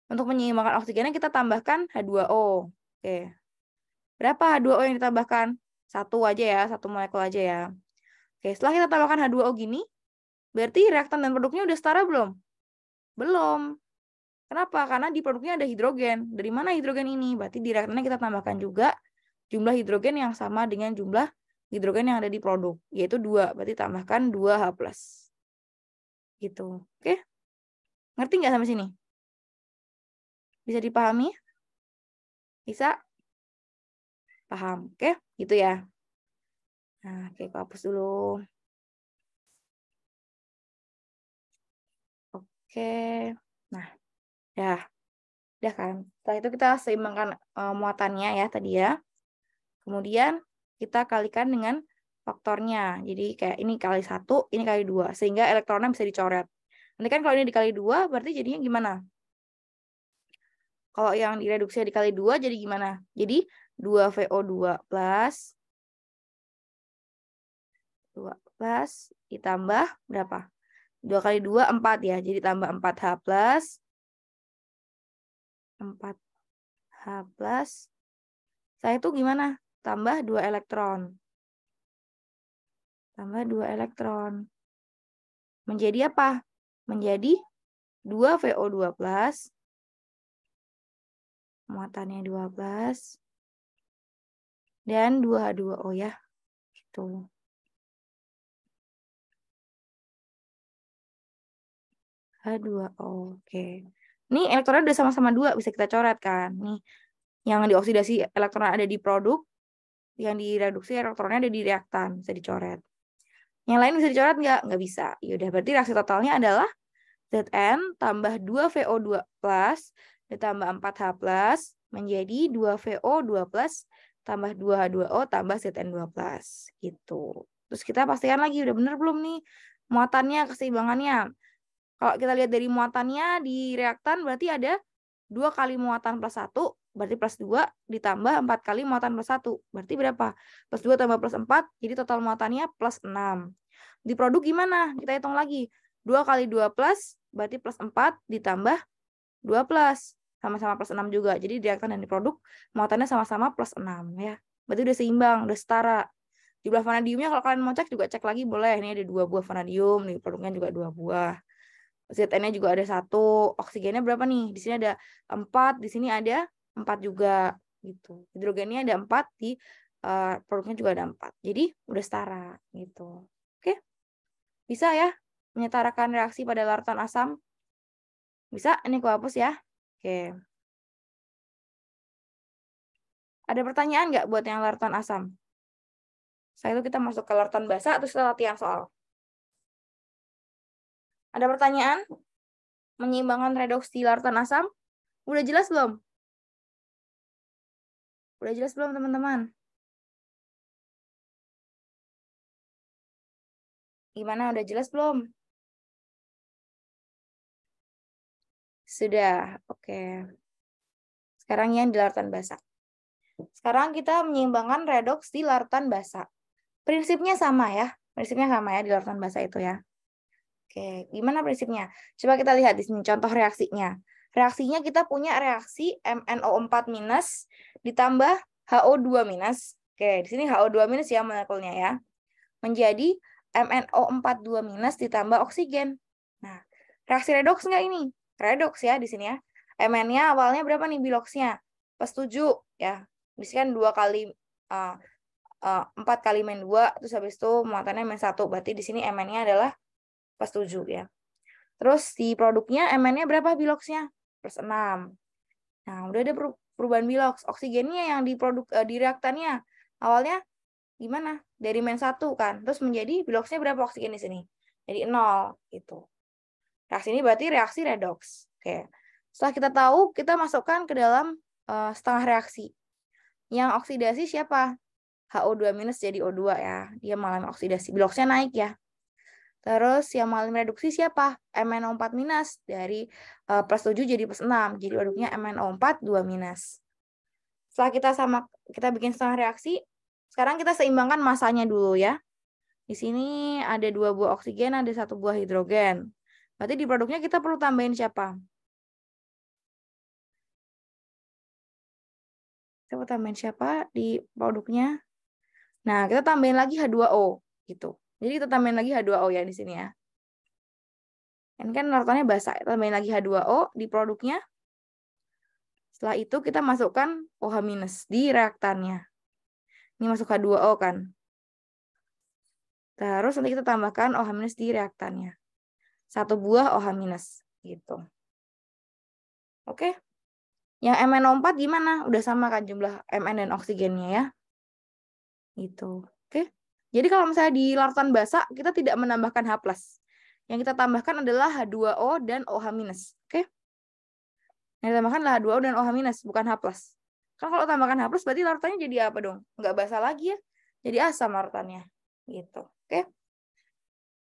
A: Untuk menyeimbangkan oksigennya kita tambahkan H2O. Oke. Berapa H2O yang ditambahkan? 1 aja ya, 1 molekul aja ya. Oke, setelah kita tambahkan H2O gini, berarti reaktan dan produknya udah setara belum? Belum. Kenapa? Karena di produknya ada hidrogen. Dari mana hidrogen ini? Berarti di reaktannya kita tambahkan juga jumlah hidrogen yang sama dengan jumlah hidrogen yang ada di produk, yaitu 2. Berarti tambahkan 2H+. Gitu. Oke? Ngerti nggak sampai sini? Bisa dipahami? Bisa? Paham. Oke? Gitu ya. Nah, oke, aku hapus dulu. Oke. Nah, ya. Udah kan? Setelah itu kita seimbangkan muatannya ya tadi ya. Kemudian kita kalikan dengan faktornya. Jadi kayak ini kali 1, ini kali 2. Sehingga elektronnya bisa dicoret. Nanti kan kalau ini dikali 2, berarti jadinya gimana? Kalau yang direduksi dikali 2, jadi gimana? Jadi 2VO2 plus 2 plus ditambah berapa? 2 kali 2, 4 ya. Jadi tambah 4H plus 4H+. Saya itu gimana? Tambah 2 elektron. Tambah 2 elektron. Menjadi apa? Menjadi 2VO2+. Muatannya 12. Dan 2H2O ya. Gitu. H2O. Oke. Ini elektronnya udah sama-sama 2, bisa kita coret kan? Nih, yang dioksidasi elektron ada di produk, yang direduksi elektronnya ada di reaktan, bisa dicoret. Yang lain bisa dicoret nggak? Nggak bisa. Yaudah, berarti reaksi totalnya adalah Zn tambah 2VO2 plus ditambah 4H plus menjadi 2VO2 plus tambah 2H2O tambah Zn2 plus. Gitu. Terus kita pastikan lagi, udah bener belum nih muatannya, keseimbangannya. Kalau kita lihat dari muatannya di reaktan berarti ada 2 kali muatan plus 1, berarti plus 2 ditambah 4 kali muatan plus 1. Berarti berapa? Plus 2 tambah plus 4, jadi total muatannya plus 6. Di produk gimana? Kita hitung lagi. 2 kali 2 plus, berarti plus 4 ditambah 2 plus. Sama-sama plus 6 juga. Jadi di reaktan dan di produk muatannya sama-sama plus 6. Ya. Berarti udah seimbang, udah setara. Jumlah vanadiumnya kalau kalian mau cek juga cek lagi boleh. Ini ada 2 buah vanadium, di produknya juga 2 buah. Zn-nya juga ada 1, oksigennya berapa nih? Di sini ada 4, di sini ada 4 juga gitu. Hidrogennya ada 4, di produknya juga ada 4. Jadi udah setara gitu. Oke. Bisa ya menyetarakan reaksi pada larutan asam? Bisa? Ini aku hapus ya. Oke. Ada pertanyaan nggak buat yang larutan asam? Setelah itu kita masuk ke larutan basa, terus kita latihan soal. Ada pertanyaan? Menyeimbangkan redoks di larutan asam? Udah jelas belum? Udah jelas belum teman-teman? Gimana, udah jelas belum? Sudah, oke. Sekarang yang di larutan basa. Sekarang kita menyeimbangkan redoks di larutan basa. Prinsipnya sama ya. Prinsipnya sama ya di larutan basa itu ya. Oke, gimana prinsipnya? Coba kita lihat di sini contoh reaksinya. Reaksinya kita punya reaksi MnO4- ditambah HO2-. Oke, di sini HO2- ya molekulnya ya. Menjadi MnO42- ditambah oksigen. Nah, reaksi redoks nggak ini? Redoks ya di sini ya. Mn-nya awalnya berapa nih biloksnya? Plus 7 ya. Di sini kan 2 kali 4 kali -2, terus habis itu muatannya -1. Berarti di sini Mn-nya adalah plus 7 ya. Terus di produknya Mn-nya berapa biloksnya? Plus 6. Nah, udah ada perubahan biloks. Oksigennya yang di produk di reaktannya awalnya gimana? Dari -1 kan. Terus menjadi biloksnya berapa oksigen di sini? Jadi 0 gitu. Reaksi ini berarti reaksi redoks. Oke. Setelah kita tahu, kita masukkan ke dalam setengah reaksi. Yang oksidasi siapa? HO2- jadi O2 ya. Dia mengalami oksidasi. Biloksnya naik ya. Terus yang mengalami reduksi siapa? MnO4- dari plus 7 jadi plus 6. Jadi produknya MnO4 2-. Setelah kita bikin setengah reaksi, sekarang kita seimbangkan masanya dulu ya. Di sini ada 2 buah oksigen, ada 1 buah hidrogen. Berarti di produknya kita perlu tambahin siapa? Kita perlu tambahin siapa di produknya? Nah, kita tambahin lagi H2O gitu. Jadi kita tambahin lagi H2O ya di sini ya. Ini kan larutannya basa, kita tambahin lagi H2O di produknya. Setelah itu kita masukkan OH- di reaktannya. Ini masuk H2O kan. Terus nanti kita tambahkan OH- di reaktannya. 1 buah OH- gitu. Oke. Yang MnO4 gimana? Udah sama kan jumlah Mn dan oksigennya ya. Gitu. Oke. Jadi kalau misalnya di larutan basa kita tidak menambahkan H+. Yang kita tambahkan adalah H2O dan OH-. Oke. Yang ditambahkan adalah H2O dan OH-, bukan H+. Kan kalau tambahkan H+, berarti larutannya jadi apa dong? Nggak basa lagi ya. Jadi asam larutannya. Gitu. Oke.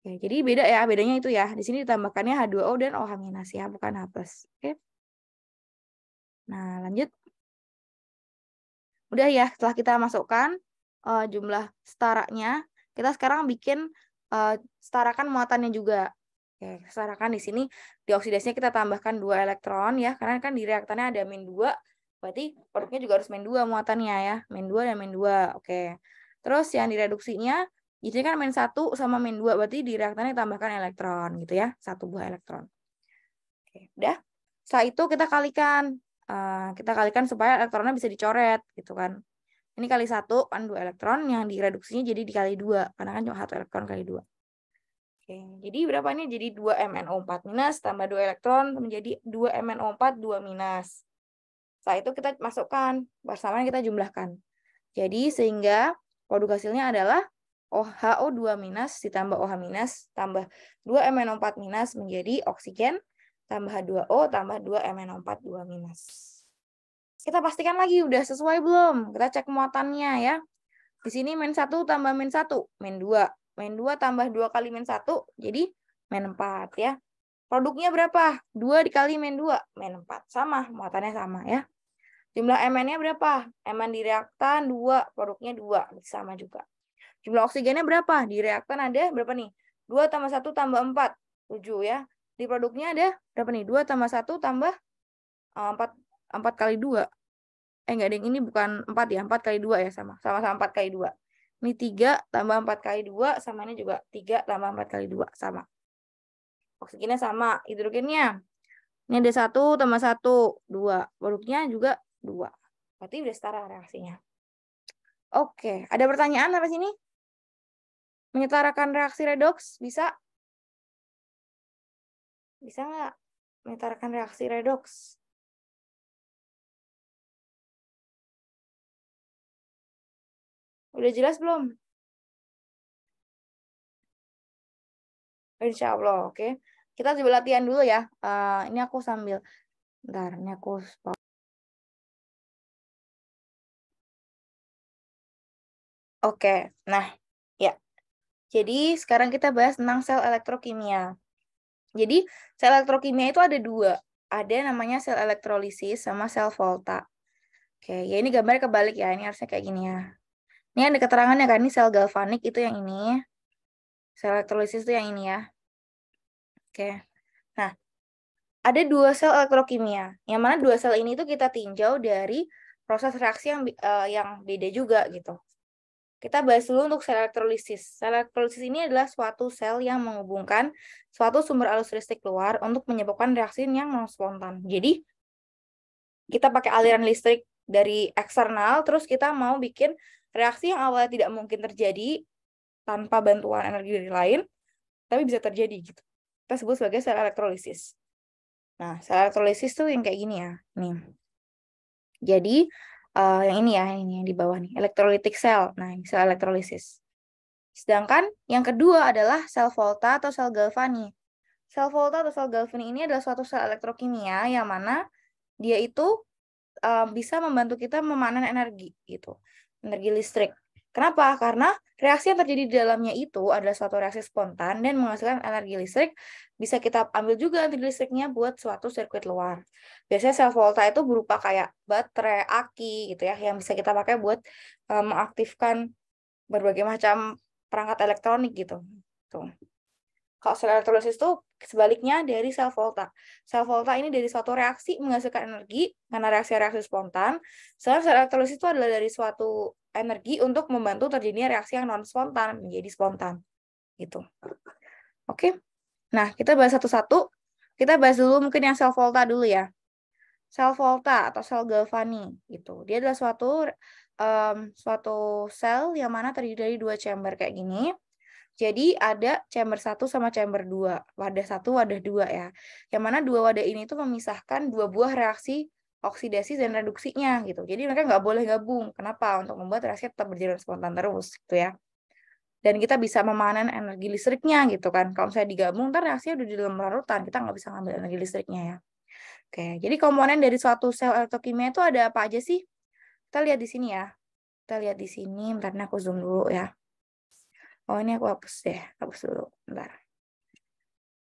A: Oke, jadi beda ya. Bedanya itu ya. Di sini ditambahkannya H2O dan OH- ya, bukan H+. Oke. Nah, lanjut. Udah ya, setelah kita masukkan jumlah setaranya, kita sekarang bikin setarakan muatannya juga. Oke, setarakan di sini di oksidasinya kita tambahkan 2 elektron ya, karena kan di reaktannya ada -2, berarti produknya juga harus -2 muatannya ya, -2 dan -2. Oke. Terus yang direduksinya, di sini kan -1 sama -2, berarti di reaktannya tambahkan elektron gitu ya, 1 buah elektron. Oke, udah. Setelah itu kita kalikan supaya elektronnya bisa dicoret gitu kan. Ini kali 1 kan 2 elektron, yang direduksinya jadi dikali 2, karena kan cuma 1 elektron kali 2. Oke, jadi berapa ini? Jadi 2MnO4 minus tambah 2 elektron menjadi 2MnO4 2 minus. Setelah itu kita masukkan, bersamaan kita jumlahkan. Jadi sehingga produk hasilnya adalah HO2 minus ditambah OH minus tambah 2MnO4 minus menjadi oksigen tambah H2O tambah 2MnO4 2 minus. Kita pastikan lagi udah sesuai belum? Kita cek muatannya ya. Di sini -1 tambah -1, -2. -2 tambah 2 kali -1, jadi -4 ya. Produknya berapa? 2 dikali -2, -4. Sama, muatannya sama ya. Jumlah Mn-nya berapa? Mn di reaktan 2, produknya 2, sama juga. Jumlah oksigennya berapa? Di reaktan ada berapa nih? 2 tambah 1 tambah 4, 7 ya. Di produknya ada berapa nih? 2 tambah 1 tambah 4 kali 2. Enggak, ding, ini bukan 4 ya, 4 kali 2 ya, sama-sama 4 kali 2. Ini 3 tambah 4 kali 2, sama ini juga 3 tambah 4 kali 2, sama. Oksigennya sama, hidrogennya. Ini ada 1 tambah 1, 2. Produknya juga 2. Berarti udah setara reaksinya. Oke, ada pertanyaan sampai sini? Menyetarakan reaksi redoks, bisa? Bisa nggak menyetarakan reaksi redoks? Udah jelas belum? Insya Allah, oke. Kita coba latihan dulu ya. Ini aku sambil, bentar, ini aku stop. Oke, nah, ya. Jadi sekarang kita bahas tentang sel elektrokimia. Jadi sel elektrokimia itu ada 2. Ada namanya sel elektrolisis sama sel volta. Oke, ya ini gambarnya kebalik ya. Ini harusnya kayak gini ya. Ini ada keterangannya kan, ini sel galvanik itu yang ini. Sel elektrolisis itu yang ini ya. Oke. Nah, ada 2 sel elektrokimia. Yang mana 2 sel ini tuh kita tinjau dari proses reaksi yang beda juga gitu. Kita bahas dulu untuk sel elektrolisis. Sel elektrolisis ini adalah suatu sel yang menghubungkan suatu sumber arus listrik keluar untuk menyebabkan reaksi yang non spontan. Jadi, kita pakai aliran listrik dari eksternal, terus kita mau bikin reaksi yang awalnya tidak mungkin terjadi tanpa bantuan energi dari lain, tapi bisa terjadi gitu. Kita sebut sebagai sel elektrolisis. Nah, sel elektrolisis tuh yang kayak gini ya. Nih. Jadi, yang ini ya, ini yang di bawah nih, electrolytic cell. Nah, ini sel elektrolisis. Sedangkan yang kedua adalah sel volta atau sel galvani. Sel volta atau sel galvani ini adalah suatu sel elektrokimia yang mana dia itu bisa membantu kita memanen energi gitu, energi listrik. Kenapa? Karena reaksi yang terjadi di dalamnya itu adalah suatu reaksi spontan dan menghasilkan energi listrik. Bisa kita ambil juga energi listriknya buat suatu sirkuit luar. Biasanya sel volta itu berupa kayak baterai, aki gitu ya, yang bisa kita pakai buat mengaktifkan berbagai macam perangkat elektronik gitu. Tuh. Kalau sel elektrolisis itu sebaliknya dari sel volta. Sel volta ini dari suatu reaksi menghasilkan energi karena reaksi-reaksi spontan. Sedangkan sel elektrolisis itu adalah dari suatu energi untuk membantu terjadinya reaksi yang non spontan menjadi spontan. Gitu. Oke. Nah, kita bahas satu-satu. Kita bahas dulu mungkin yang sel volta dulu ya. Sel volta atau sel galvani gitu. Dia adalah suatu sel yang mana terdiri dari 2 chamber kayak gini. Jadi ada chamber 1 sama chamber 2. Wadah 1, wadah 2 ya. Yang mana 2 wadah ini tuh memisahkan 2 buah reaksi oksidasi dan reduksinya gitu. Jadi mereka nggak boleh gabung. Kenapa? Untuk membuat reaksi tetap berjalan spontan terus gitu ya. Dan kita bisa memanen energi listriknya gitu kan. Kalau misalnya digabung, ntar reaksinya udah di dalam larutan. Kita nggak bisa ngambil energi listriknya ya. Oke, jadi komponen dari suatu sel elektrokimia itu ada apa aja sih? Kita lihat di sini ya. Kita lihat di sini. Bentar, aku zoom dulu ya. Oh, ini aku hapus deh. Hapus dulu. Bentar.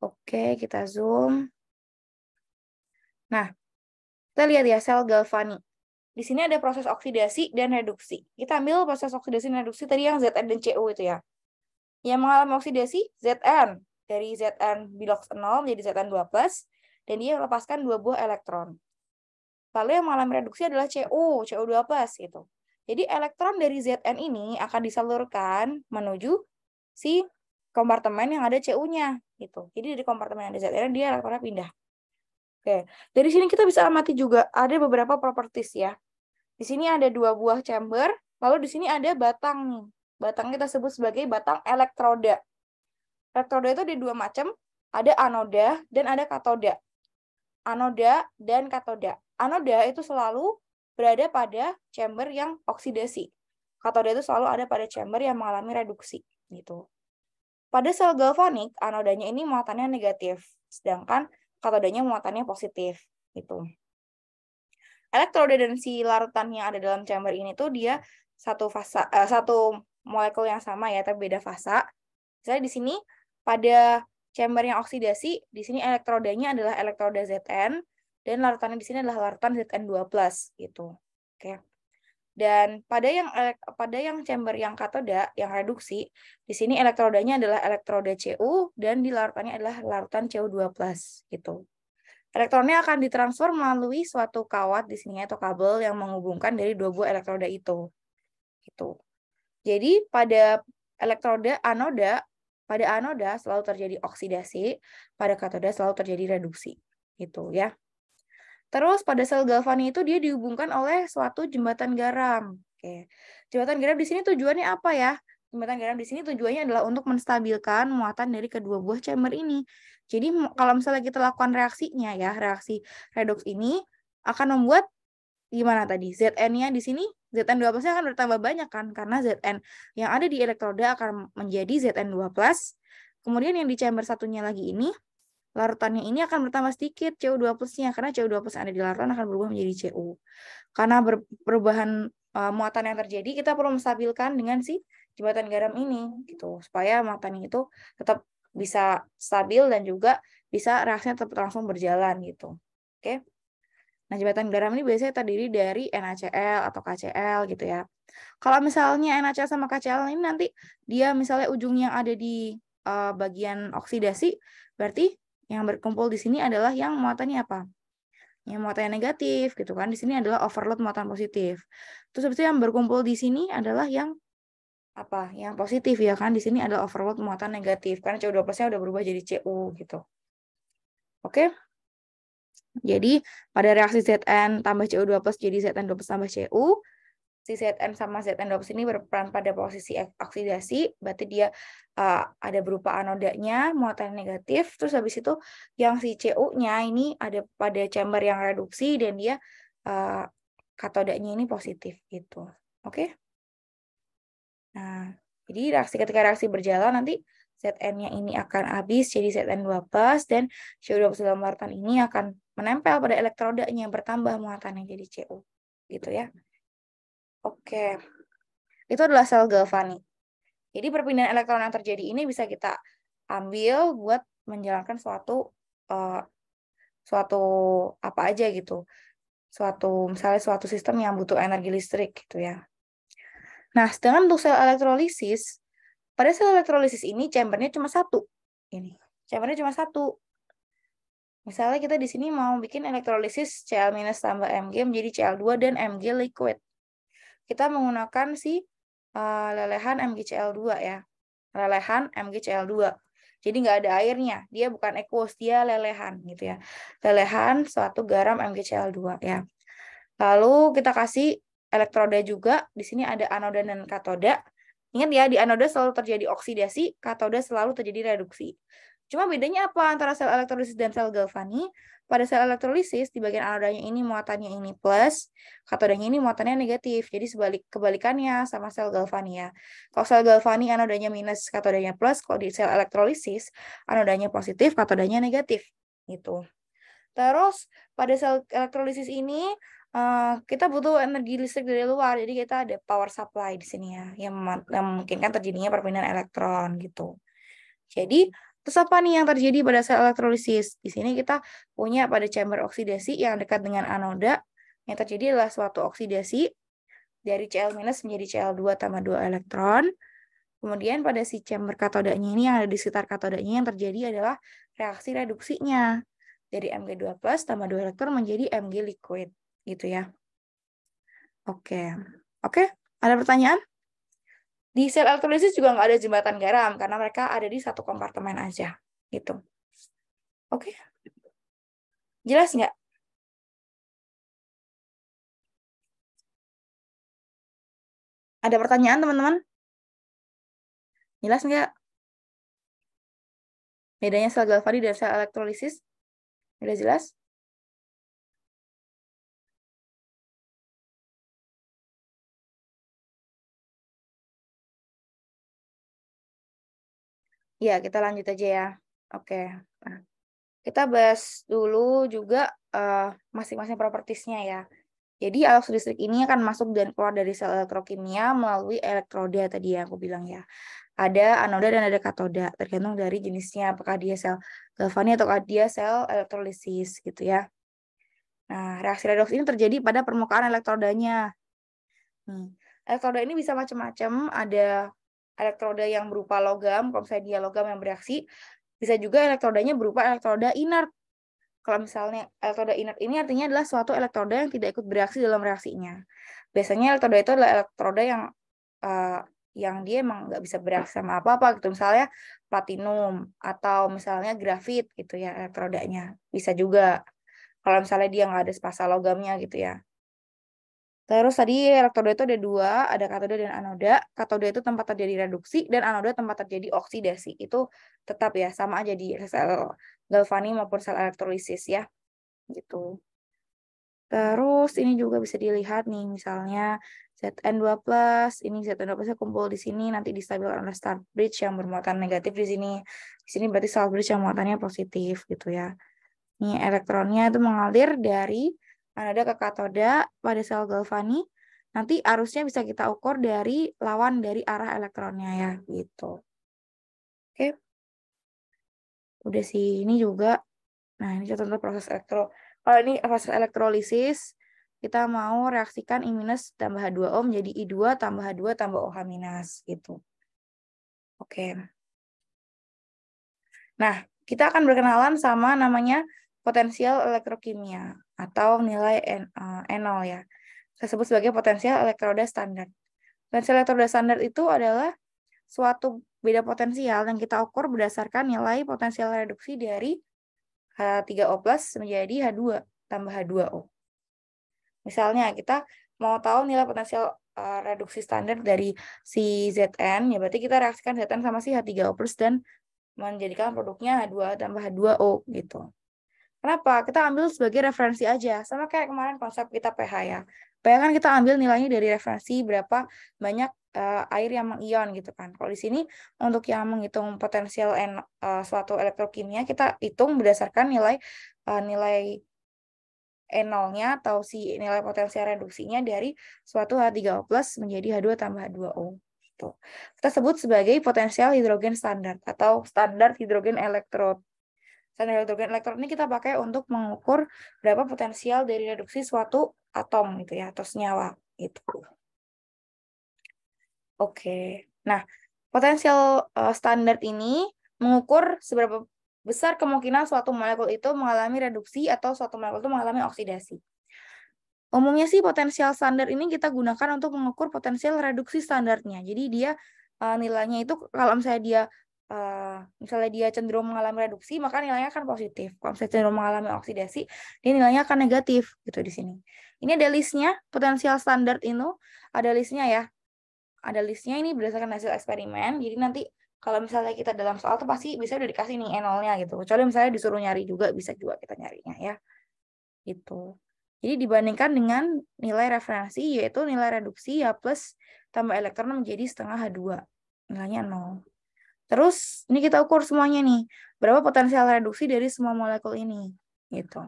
A: Oke, kita zoom. Nah, kita lihat ya sel galvani. Di sini ada proses oksidasi dan reduksi. Kita ambil proses oksidasi dan reduksi tadi yang Zn dan Cu itu ya. Yang mengalami oksidasi, Zn. dari Zn bilox 0 menjadi Zn2+, dan dia melepaskan 2 buah elektron. Lalu yang mengalami reduksi adalah Cu2+, gitu. Jadi elektron dari Zn ini akan disalurkan menuju si kompartemen yang ada Cu-nya, gitu. Jadi dari kompartemen yang ada Zn dia elektronnya pindah. Oke, dari sini kita bisa amati juga ada beberapa properties ya. Di sini ada 2 buah chamber, lalu di sini ada batang nih. Batang kita sebut sebagai batang elektroda. Elektroda itu ada 2 macam, ada anoda dan ada katoda. Anoda dan katoda. Anoda itu selalu berada pada chamber yang oksidasi. Katoda itu selalu ada pada chamber yang mengalami reduksi, gitu. Pada sel galvanik, anodanya ini muatannya negatif, sedangkan katodanya muatannya positif, gitu. Elektroda dan si larutan yang ada dalam chamber ini tuh dia satu molekul yang sama ya, tapi beda fasa. Misalnya di sini pada chamber yang oksidasi, di sini elektrodanya adalah elektroda Zn dan larutannya di sini adalah larutan Zn2+, gitu. Oke. Dan pada yang chamber yang katoda, yang reduksi, di sini elektrodanya adalah elektroda Cu dan di larutannya adalah larutan Cu2+, gitu. Elektronnya akan ditransfer melalui suatu kawat di sini atau kabel yang menghubungkan dari 2 buah elektroda itu. Gitu. Jadi pada elektroda anoda, pada anoda selalu terjadi oksidasi, pada katoda selalu terjadi reduksi. Gitu ya. Terus pada sel galvani itu dia dihubungkan oleh suatu jembatan garam. Oke. Jembatan garam di sini tujuannya apa ya? Jembatan garam di sini tujuannya adalah untuk menstabilkan muatan dari kedua buah chamber ini. Jadi kalau misalnya kita lakukan reaksinya ya, reaksi redoks ini akan membuat gimana tadi? Zn-nya di sini, Zn2+-nya akan bertambah banyak kan? Karena Zn yang ada di elektroda akan menjadi Zn2+. Kemudian yang di chamber satunya lagi ini, larutannya ini akan bertambah sedikit Cu2+-nya, karena Cu2+ yang ada di larutan akan berubah menjadi Cu. Karena perubahan muatan yang terjadi, kita perlu menstabilkan dengan si jembatan garam ini, gitu, supaya muatan itu tetap bisa stabil dan juga bisa reaksinya tetap langsung berjalan, gitu. Oke. Nah, jembatan garam ini biasanya terdiri dari NaCl atau KCl, gitu ya. Kalau misalnya NaCl sama KCl ini nanti dia misalnya ujungnya ada di bagian oksidasi, berarti yang berkumpul di sini adalah yang muatannya apa? Yang muatannya negatif, gitu kan. Di sini adalah overload muatan positif. Terus habis itu yang berkumpul di sini adalah yang apa? Yang positif ya kan. Di sini adalah overload muatan negatif karena Cu2+-nya udah berubah jadi Cu gitu. Oke. Jadi pada reaksi Zn tambah Cu2+ jadi Zn2+ tambah Cu, si Zn sama Zn2+ ini berperan pada posisi oksidasi, berarti dia ada berupa anodanya, muatan negatif, terus habis itu yang si Cu-nya ini ada pada chamber yang reduksi dan dia katodanya ini positif gitu. Oke? Nah, jadi ketika reaksi berjalan nanti Zn-nya ini akan habis jadi Zn2+ dan Cu2+ dalam larutan ini akan menempel pada elektrodanya bertambah muatannya jadi Cu. Gitu ya. Oke. Itu adalah sel galvanik. Jadi perpindahan elektron yang terjadi ini bisa kita ambil buat menjalankan suatu apa aja gitu. Misalnya suatu sistem yang butuh energi listrik gitu ya. Nah, sedangkan untuk sel elektrolisis, pada sel elektrolisis ini chambernya cuma satu. Ini, chambernya cuma satu. Misalnya kita di sini mau bikin elektrolisis Cl- tambah Mg menjadi Cl2 dan Mg liquid. Kita menggunakan si lelehan MgCl2 ya. Lelehan MgCl2. Jadi nggak ada airnya. Dia bukan aqueous, dia lelehan gitu ya. Lelehan suatu garam MgCl2 ya. Lalu kita kasih elektroda juga. Di sini ada anoda dan katoda. Ingat ya, di anoda selalu terjadi oksidasi, katoda selalu terjadi reduksi. Cuma bedanya apa antara sel elektrolisis dan sel galvani? Pada sel elektrolisis, di bagian anodanya ini muatannya ini plus, katodanya ini muatannya negatif. Jadi kebalikannya sama sel galvani ya. Kalau sel galvani anodanya minus, katodanya plus. Kalau di sel elektrolisis, anodanya positif, katodanya negatif. Gitu. Terus pada sel elektrolisis ini kita butuh energi listrik dari luar, jadi kita ada power supply di sini ya, yang memungkinkan terjadinya perpindahan elektron gitu. Jadi terus apa nih yang terjadi pada sel elektrolisis? Di sini kita punya pada chamber oksidasi yang dekat dengan anoda, yang terjadi adalah suatu oksidasi dari Cl- menjadi Cl2 tambah 2 elektron. Kemudian pada si chamber katodanya ini yang ada di sekitar katodanya yang terjadi adalah reaksi reduksinya. Dari Mg2+ tambah 2 elektron menjadi Mg liquid. Gitu ya. Oke. Oke, ada pertanyaan? Di sel elektrolisis juga nggak ada jembatan garam karena mereka ada di satu kompartemen aja. Gitu. Oke. Jelas nggak? Ada pertanyaan teman-teman? Jelas nggak? Bedanya sel Galvani dan sel elektrolisis? Udah jelas? Ya, kita lanjut aja ya. Oke. Nah, kita bahas dulu juga masing-masing propertiesnya ya. Jadi arus listrik ini akan masuk dan keluar dari sel elektrokimia melalui elektroda tadi yang aku bilang ya. Ada anoda dan ada katoda, tergantung dari jenisnya, apakah dia sel galvani atau dia sel elektrolisis gitu ya. Nah, reaksi redoks ini terjadi pada permukaan elektrodanya. Elektroda ini bisa macam-macam, ada elektroda yang berupa logam, kalau misalnya dia logam yang bereaksi, bisa juga elektrodanya berupa elektroda inert. Kalau misalnya elektroda inert ini artinya adalah suatu elektroda yang tidak ikut bereaksi dalam reaksinya. Biasanya elektroda itu adalah elektroda yang dia emang nggak bisa bereaksi sama apa-apa gitu. Misalnya platinum atau misalnya grafit gitu ya elektrodanya. Bisa juga kalau misalnya dia nggak ada spasa logamnya gitu ya. Terus tadi elektroda itu ada dua, ada katoda dan anoda. Katoda itu tempat terjadi reduksi dan anoda tempat terjadi oksidasi. Itu tetap ya sama aja di sel galvani maupun sel elektrolisis ya. Gitu. Terus ini juga bisa dilihat nih misalnya Zn2+, ini Zn2+ kumpul di sini nanti distabilkan oleh start bridge yang bermuatan negatif di sini. Di sini berarti start bridge yang muatannya positif gitu ya. Ini elektronnya itu mengalir dari anoda ke katoda pada sel galvani. Nanti arusnya bisa kita ukur dari lawan dari arah elektronnya ya gitu. Oke. Udah sih ini juga. Nah, ini contoh proses kalau ini proses elektrolisis, kita mau reaksikan I- tambah H2O menjadi I2 tambah H2 tambah OH minus gitu. Oke. Nah, kita akan berkenalan sama namanya potensial elektrokimia atau nilai N0 ya. Kita sebut sebagai potensial elektroda standar. Potensial elektroda standar itu adalah suatu beda potensial yang kita ukur berdasarkan nilai potensial reduksi dari H3O+ menjadi H2 tambah H2O. Misalnya kita mau tahu nilai potensial reduksi standar dari si Zn, ya berarti kita reaksikan Zn sama si H3O+ dan menjadikan produknya H2 tambah H2O gitu. Kenapa? Kita ambil sebagai referensi aja. Sama kayak kemarin konsep kita pH ya. pH kan kita ambil nilainya dari referensi berapa banyak air yang mengion gitu kan. Kalau di sini untuk yang menghitung potensial suatu elektrokimia kita hitung berdasarkan nilai E0-nya atau si nilai potensial reduksinya dari suatu H3O+ menjadi H2 tambah H2O. Gitu. Kita sebut sebagai potensial hidrogen standar atau standar hidrogen elektrod. Standar hidrogen elektrod ini kita pakai untuk mengukur berapa potensial dari reduksi suatu atom gitu ya, atau senyawa gitu. Oke. Nah, potensial standar ini mengukur seberapa besar kemungkinan suatu molekul itu mengalami reduksi atau suatu molekul itu mengalami oksidasi. Umumnya sih potensial standar ini kita gunakan untuk mengukur potensial reduksi standarnya. Jadi dia nilainya itu kalau misalnya dia cenderung mengalami reduksi, maka nilainya akan positif. Kalau misalnya cenderung mengalami oksidasi, dia nilainya akan negatif gitu di sini. Ini ada listnya, potensial standar itu ada listnya ya. Ada listnya ini berdasarkan hasil eksperimen. Jadi nanti kalau misalnya kita dalam soal tuh pasti bisa udah dikasih nih N0-nya gitu. Kecuali misalnya disuruh nyari juga, bisa juga kita nyarinya ya. Gitu. Jadi dibandingkan dengan nilai referensi, yaitu nilai reduksi H plus tambah elektron menjadi setengah H2. Nilainya 0. Terus ini kita ukur semuanya nih. Berapa potensial reduksi dari semua molekul ini. Gitu.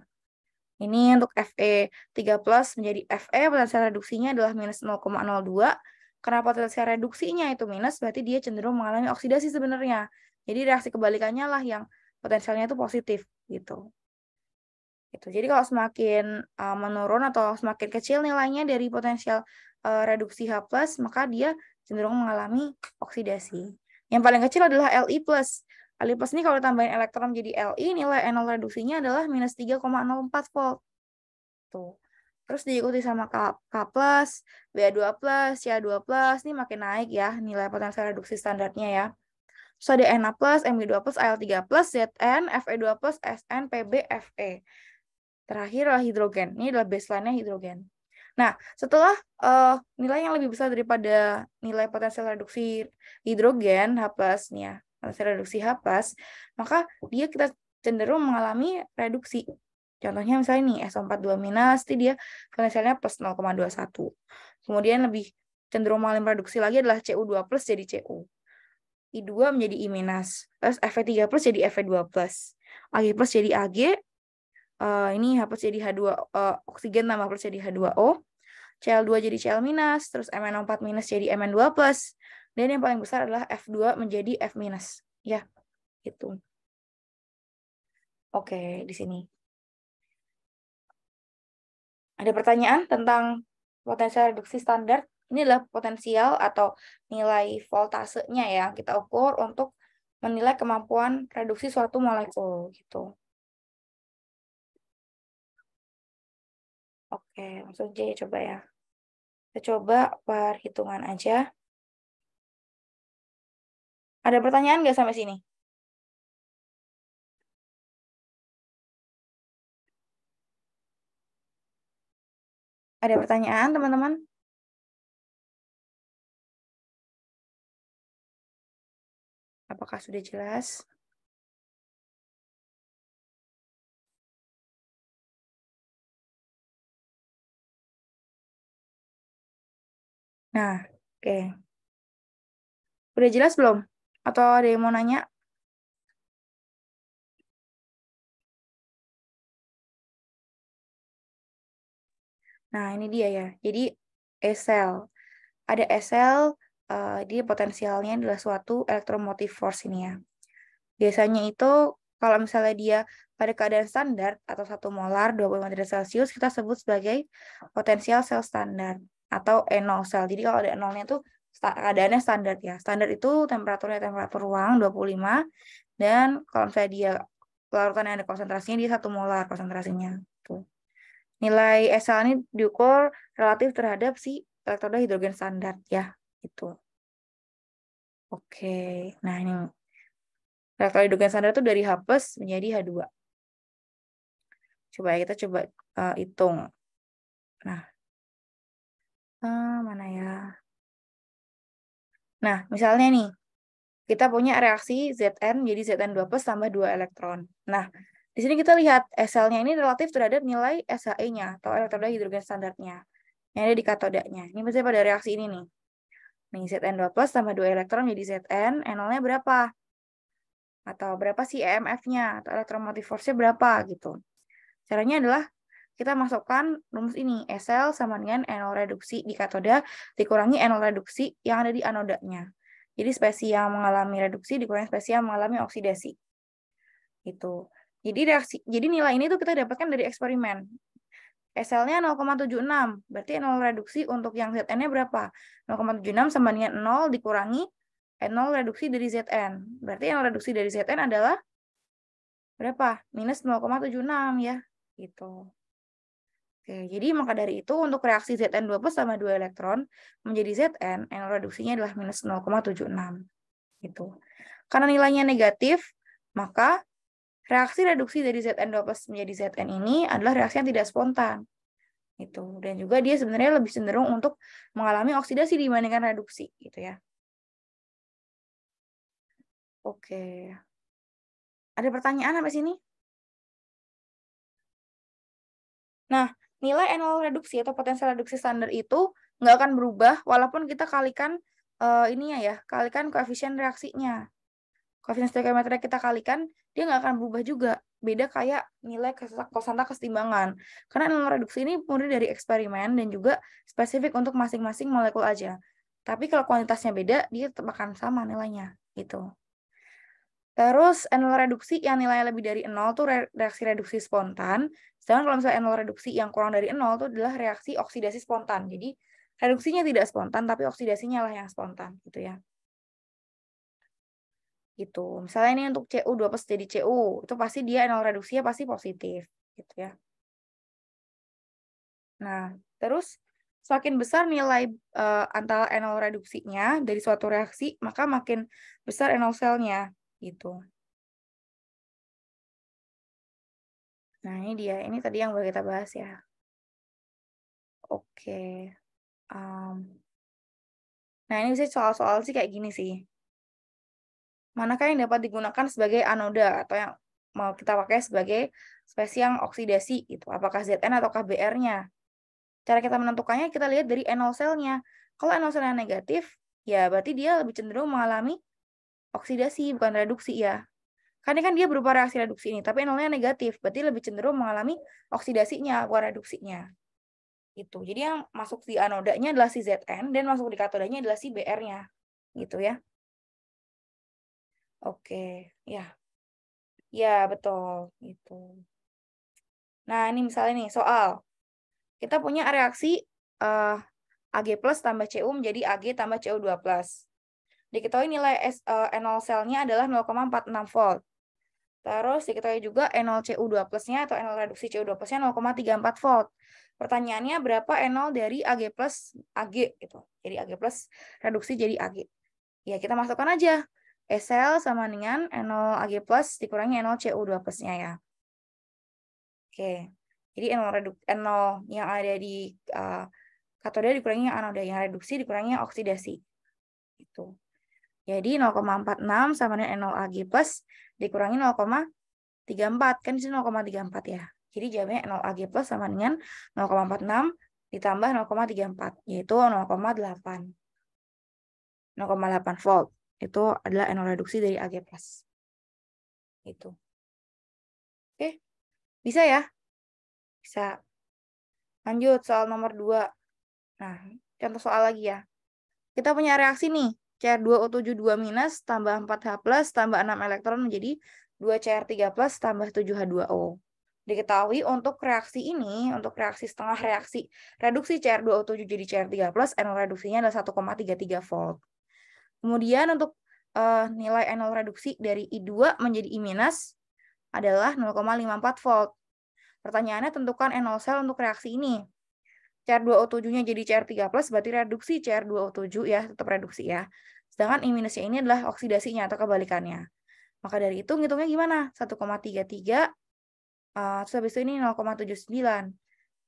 A: Ini untuk Fe3 plus menjadi Fe, potensial reduksinya adalah minus 0,02. Karena potensial reduksinya itu minus, berarti dia cenderung mengalami oksidasi sebenarnya. Jadi reaksi kebalikannya lah yang potensialnya itu positif. Gitu. Gitu. Jadi kalau semakin menurun atau semakin kecil nilainya dari potensial reduksi H+, maka dia cenderung mengalami oksidasi. Yang paling kecil adalah Li+. Li+ ini kalau tambahin elektron jadi Li, nilai NO reduksinya adalah minus 3,04 volt. Tuh. Terus diikuti sama K+, Ba2+, Ca2+, ini makin naik ya nilai potensial reduksi standarnya ya. Terus ada Na+, Mg2+, Al3+, Zn, Fe2+, Sn, Pb, Fe. Terakhir adalah hidrogen. Ini adalah baseline-nya hidrogen. Nah, setelah nilai yang lebih besar daripada nilai potensial reduksi hidrogen, H+, nih ya, potensial reduksi H+, maka kita cenderung mengalami reduksi. Contohnya misalnya nih, SO42-, itu dia potensialnya plus 0,21. Kemudian lebih cenderung mengalami reduksi lagi adalah Cu2+ jadi Cu. I2 menjadi I-, terus Fe3+ jadi Fe2+, Ag+ jadi Ag, ini H+ jadi H2, oksigen tambah plus jadi H2O, Cl2 jadi Cl-, terus MnO4- jadi Mn2+, dan yang paling besar adalah F2 menjadi F-, ya, gitu. Oke, di sini. Ada pertanyaan tentang potensial reduksi standar? Ini adalah potensial atau nilai voltasenya ya kita ukur untuk menilai kemampuan reduksi suatu molekul gitu. Oke, langsung aja ya coba ya. Kita coba perhitungan aja. Ada pertanyaan nggak sampai sini? Ada pertanyaan, teman-teman? Apakah sudah jelas? Nah, oke. Udah jelas belum? Atau ada yang mau nanya? Nah, ini dia ya. Jadi, E-cell. Ada E-cell, dia potensialnya adalah suatu electromotive force ini ya. Biasanya itu, kalau misalnya dia pada keadaan standar atau 1 molar 25 derajat Celcius, kita sebut sebagai potensial sel standar atau NO cell. Jadi kalau ada nolnya tuh keadaannya standar ya. Standar itu temperaturnya temperatur ruang 25, dan kalau misalnya dia larutan yang ada konsentrasinya, dia 1 molar konsentrasinya. Tuh. Nilai SL ini diukur relatif terhadap si elektroda hidrogen standar ya. Itu. Oke. Nah, ini elektroda hidrogen standar itu dari H+ menjadi H2. Coba kita coba hitung. Nah, mana ya? Nah, misalnya nih, kita punya reaksi Zn jadi Zn2+ tambah 2 elektron. Nah, di sini kita lihat SL-nya ini relatif terhadap nilai SHE-nya atau elektroda hidrogen standarnya yang ada di katodanya. Ini misalnya pada reaksi ini nih. Nih, Zn2+ tambah 2 elektron jadi Zn, NO-nya berapa? Atau berapa sih EMF-nya? Atau electromotive force-nya berapa gitu. Caranya adalah kita masukkan rumus ini, SL sama dengan NO reduksi di katoda dikurangi NO reduksi yang ada di anodanya. Jadi spesies yang mengalami reduksi dikurangi spesies yang mengalami oksidasi. Gitu. Jadi nilai ini tuh kita dapatkan dari eksperimen. SL-nya 0,76, berarti NO reduksi untuk yang Zn-nya berapa? 0,76 sama dengan 0 dikurangi NO reduksi dari Zn. Berarti NO reduksi dari Zn adalah berapa? Minus 0,76 ya. Gitu. Oke, jadi maka dari itu untuk reaksi Zn2+ sama 2 elektron menjadi Zn, NO reduksinya adalah minus 0,76. Gitu. Karena nilainya negatif, maka reaksi reduksi dari Zn2+ menjadi Zn ini adalah reaksi yang tidak spontan. Gitu. Dan juga dia sebenarnya lebih cenderung untuk mengalami oksidasi dibandingkan reduksi. Gitu ya. Oke. Ada pertanyaan sampai sini? Nah, nilai NO reduksi atau potensial reduksi standar itu nggak akan berubah walaupun kita kalikan ininya ya, kalikan koefisien reaksinya. Koefisien stoikiometri kita kalikan, dia nggak akan berubah juga. Beda kayak nilai konstan kesetimbangan. Karena NO reduksi ini murni dari eksperimen dan juga spesifik untuk masing-masing molekul aja. Tapi kalau kuantitasnya beda, dia tetap akan sama nilainya. Gitu. Terus NO reduksi yang nilainya lebih dari 0 tuh reaksi reduksi spontan. Sedangkan kalau misalnya NO reduksi yang kurang dari 0 itu adalah reaksi oksidasi spontan. Jadi Reduksinya tidak spontan, tapi oksidasinya lah yang spontan, gitu ya. Gitu. Misalnya ini untuk Cu2 plus jadi Cu, itu pasti dia enol reduksinya pasti positif, gitu ya. Nah, terus semakin besar nilai antara enol reduksinya dari suatu reaksi, maka makin besar enol selnya, gitu. Nah, ini dia. Ini tadi yang boleh kita bahas ya. Oke. Nah, ini bisa soal-soal sih kayak gini sih. Manakah yang dapat digunakan sebagai anoda atau yang mau kita pakai sebagai spesies yang oksidasi gitu. Apakah Zn atau KBr-nya? Cara kita menentukannya kita lihat dari enol selnya. Kalau enol selnya negatif, ya berarti dia lebih cenderung mengalami oksidasi bukan reduksi ya. Karena kan dia berupa reaksi reduksi ini, tapi enolnya negatif, berarti lebih cenderung mengalami oksidasinya bukan reduksinya. Gitu. Jadi yang masuk di anodanya adalah si Zn dan masuk di katodanya adalah si Br-nya. Gitu ya. Oke, ya. Ya, betul. Gitu. Nah, ini misalnya nih soal. Kita punya reaksi Ag plus tambah Cu menjadi Ag tambah Cu2 plus. Diketahui nilai enol selnya adalah 0,46 volt. Terus diketahui juga enol Cu2 plusnya atau enol reduksi Cu2 plusnya 0,34 volt. Pertanyaannya berapa enol dari Ag plus Ag gitu. Jadi Ag plus reduksi jadi Ag. Ya, kita masukkan aja. Sl sama dengan enol Ag plus dikurangi enol Cu2 plusnya ya. Oke. Jadi enol yang ada di katode dikurangi yang anoda, yang reduksi dikurangi yang oksidasi. Gitu. Jadi 0,46 sama dengan enol Ag plus dikurangi 0,34. Kan di sini 0,34 ya. Jadi jawabannya enol Ag plus sama dengan 0,46 ditambah 0,34, yaitu 0,8. 0,8 volt. Itu adalah enol reduksi dari Ag plus. Itu. Oke. Bisa ya? Bisa. Lanjut soal nomor 2. Nah, contoh soal lagi ya. Kita punya reaksi nih. Cr2O7 2- tambah 4H plus tambah 6 elektron menjadi 2Cr3 plus tambah 7H2O. Diketahui untuk reaksi ini, untuk reaksi setengah reaksi reduksi Cr2O7 jadi Cr3 plus, enol reduksinya adalah 1,33 volt. Kemudian untuk nilai enol reduksi dari I2 menjadi I- adalah 0,54 volt. Pertanyaannya tentukan enol sel untuk reaksi ini. Cr2O7-nya jadi Cr3 plus, berarti reduksi Cr2O7 ya, tetap reduksi ya. Sedangkan I- ini adalah oksidasinya atau kebalikannya. Maka dari itu ngitungnya gimana? 1,33, terus habis itu ini 0,79.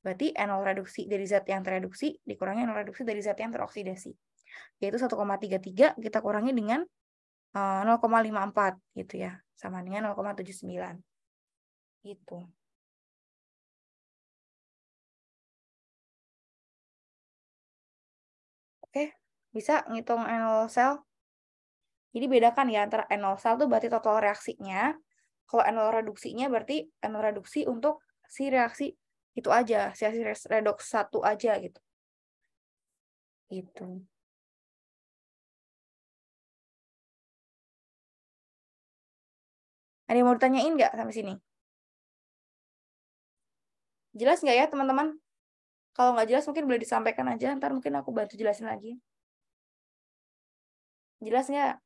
A: Berarti enol reduksi dari zat yang tereduksi dikurangi enol reduksi dari zat yang teroksidasi. Yaitu 1,33 kita kurangi dengan 0,54 gitu ya. Sama dengan 0,79. Gitu. Oke, bisa ngitung enol sel? Jadi bedakan ya antara enol sel itu berarti total reaksinya. Kalau enol reduksinya berarti enol reduksi untuk si reaksi itu aja, si redox 1 aja gitu. Gitu. Ada yang mau ditanyain nggak sampai sini? Jelas nggak ya teman-teman? Kalau nggak jelas mungkin boleh disampaikan aja, ntar mungkin aku bantu jelasin lagi. Jelas nggak?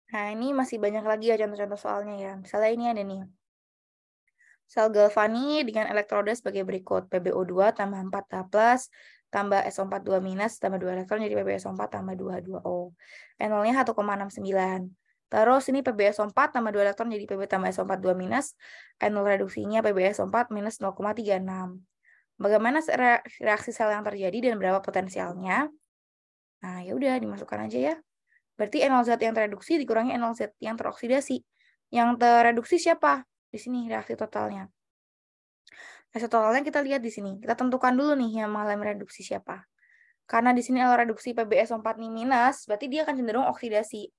A: Nah, ini masih banyak lagi ya contoh-contoh soalnya ya. Misalnya ini ada nih. Sel galvani dengan elektroda sebagai berikut. PbO2 tambah 4H+, tambah SO4 2- tambah 2 elektron jadi PbSO4 tambah 2H2O. Enolnya 1,69. Terus ini PbSO4 tambah 2 elektron jadi Pb tambah SO4 2-. Enol reduksinya PbSO4 minus 0,36. Bagaimana reaksi sel yang terjadi dan berapa potensialnya? Nah, ya udah dimasukkan aja ya. Berarti enol zat yang tereduksi dikurangi enol zat yang teroksidasi. Yang tereduksi siapa? Di sini reaksi totalnya. Reaksi totalnya kita lihat di sini. Kita tentukan dulu nih yang mengalami reduksi siapa. Karena di sini enol reduksi PbSO4 nih minus, berarti dia akan cenderung oksidasi.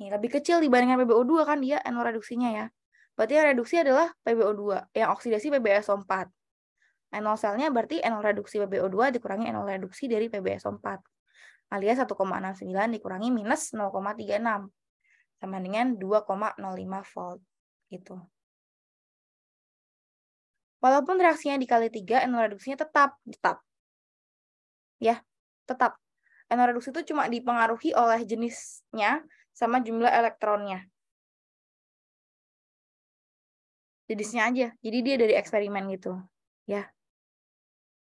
A: Nih, lebih kecil dibandingkan PbO2 kan dia enol reduksinya ya. Berarti yang reduksi adalah PbO2, yang oksidasi PbSO4. NO selnya berarti NO reduksi PbO2 dikurangi NO reduksi dari PbSO4. Alias 1,69 dikurangi minus 0,36. Sama dengan 2,05 volt. Gitu. Walaupun reaksinya dikali 3, NO reduksinya tetap. Ya, tetap. NO reduksi itu cuma dipengaruhi oleh jenisnya sama jumlah elektronnya. Jenisnya aja. Jadi dia dari eksperimen gitu. Ya.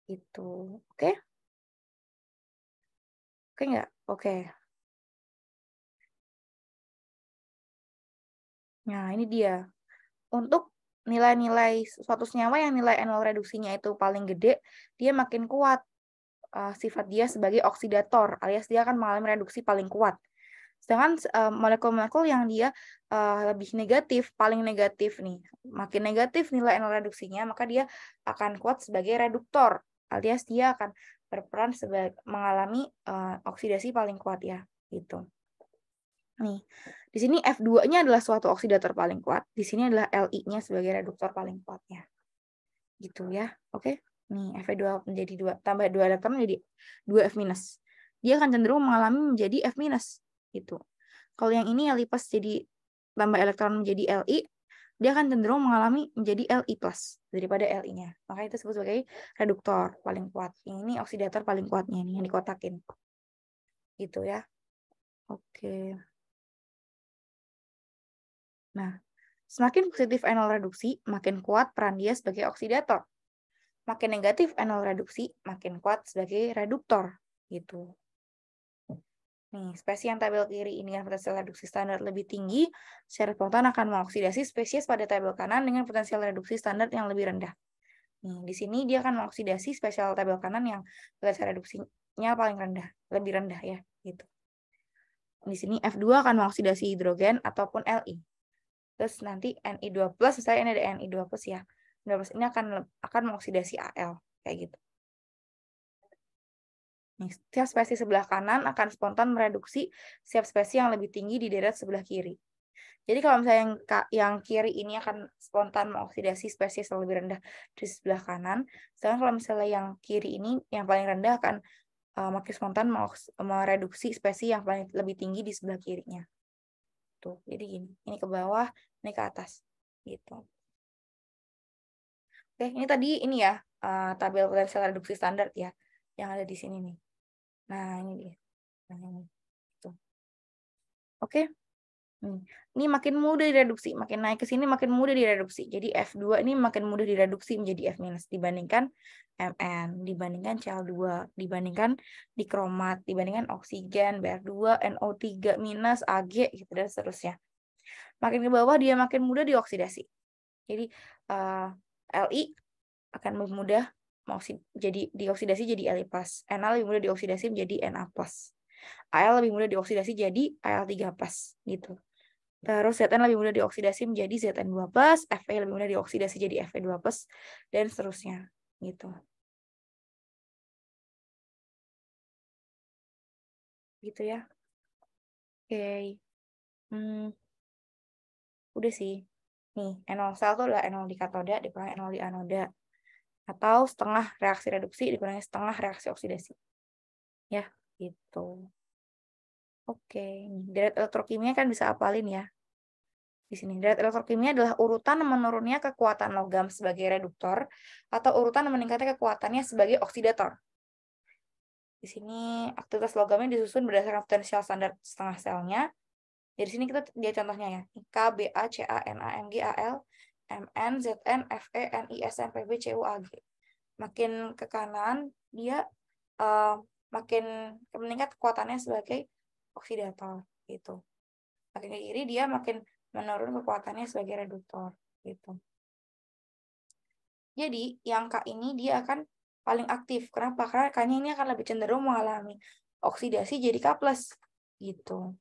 A: Gitu. Oke? Oke nggak? Oke. Nah, ini dia. Untuk nilai-nilai suatu senyawa yang nilai NO reduksinya itu paling gede, dia makin kuat. Sifat dia sebagai oksidator, alias dia akan mengalami reduksi paling kuat. Sedangkan molekul-molekul yang dia lebih negatif, paling negatif nih, makin negatif nilai NO reduksinya, maka dia akan kuat sebagai reduktor, alias dia akan berperan sebagai mengalami oksidasi paling kuat ya, gitu. Nih, di sini F2-nya adalah suatu oksidator paling kuat, di sini adalah Li-nya sebagai reduktor paling kuatnya. Gitu ya. Oke. Nih, Fe2 menjadi 2 tambah 2 elektron menjadi 2F-. Dia akan cenderung mengalami menjadi F-, gitu. Kalau yang ini Li+ jadi tambah elektron menjadi Li, dia akan cenderung mengalami menjadi Li+ daripada Li-nya. Maka itu disebut sebagai reduktor paling kuat. Ini oksidator paling kuatnya nih yang dikotakin. Gitu ya. Oke. Nah, semakin positif enol reduksi, makin kuat peran dia sebagai oksidator. Makin negatif enol reduksi, makin kuat sebagai reduktor. Gitu. Nih, spesies yang tabel kiri ini dengan potensial reduksi standar lebih tinggi, secara spontan akan mengoksidasi spesies pada tabel kanan dengan potensial reduksi standar yang lebih rendah. Nih, di sini dia akan mengoksidasi spesial tabel kanan yang potensial reduksinya paling rendah, lebih rendah ya, gitu. Di sini F2 akan mengoksidasi hidrogen ataupun Li. Terus nanti Ni2+, misalnya ini ada Ni2+ ya. Ni2+ ini akan mengoksidasi Al kayak gitu. Nih, setiap spesies sebelah kanan akan spontan mereduksi setiap spesies yang lebih tinggi di deret sebelah kiri. Jadi kalau misalnya yang kiri ini akan spontan mengoksidasi spesies yang lebih rendah di sebelah kanan, sedangkan kalau misalnya yang kiri ini yang paling rendah akan makin spontan mereduksi spesies yang paling lebih tinggi di sebelah kirinya. Tuh, jadi gini, ini ke bawah, ini ke atas, gitu. Oke, ini tadi ini ya tabel potensial reduksi standar ya, yang ada di sini nih. Nah, ini dia. Nah, ini. Tuh. Oke. Ini makin mudah direduksi, makin naik ke sini makin mudah direduksi. Jadi F2 ini makin mudah direduksi menjadi F- dibandingkan Mn, dibandingkan Cl2, dibandingkan dikromat, dibandingkan oksigen, Br2, NO3 minus, Ag, gitu dan seterusnya. Makin ke bawah dia makin mudah dioksidasi. Jadi Li akan lebih mudah jadi dioksidasi jadi Li+, Na lebih mudah dioksidasi menjadi Na+, Al lebih mudah dioksidasi jadi Al3+, gitu. Terus Zn lebih mudah dioksidasi menjadi Zn2+, Fe lebih mudah dioksidasi jadi Fe2+, dan seterusnya, gitu. Gitu ya. Oke. Udah sih. Nih, enol sel itu adalah enol di katoda dikurangi enol di anoda. Atau setengah reaksi reduksi dikurangi setengah reaksi oksidasi. Ya, gitu. Oke, deret elektrokimia kan bisa apalin ya. Di sini deret elektrokimia adalah urutan menurunnya kekuatan logam sebagai reduktor atau urutan meningkatnya kekuatannya sebagai oksidator. Di sini aktivitas logamnya disusun berdasarkan potensial standar setengah selnya. Dari sini kita lihat contohnya ya. K, B, A, C, A, N, A, M, G, A, L, M, N, Z, N, F, E, N, I, S, N, P, B, C, U, A, G. Makin ke kanan, dia makin meningkat kekuatannya sebagai oksidator. Gitu. Makin ke kiri, dia makin menurun kekuatannya sebagai reduktor. Gitu. Jadi, yang K ini dia akan paling aktif. Kenapa? Karena K-nya ini akan lebih cenderung mengalami oksidasi jadi K+. Gitu.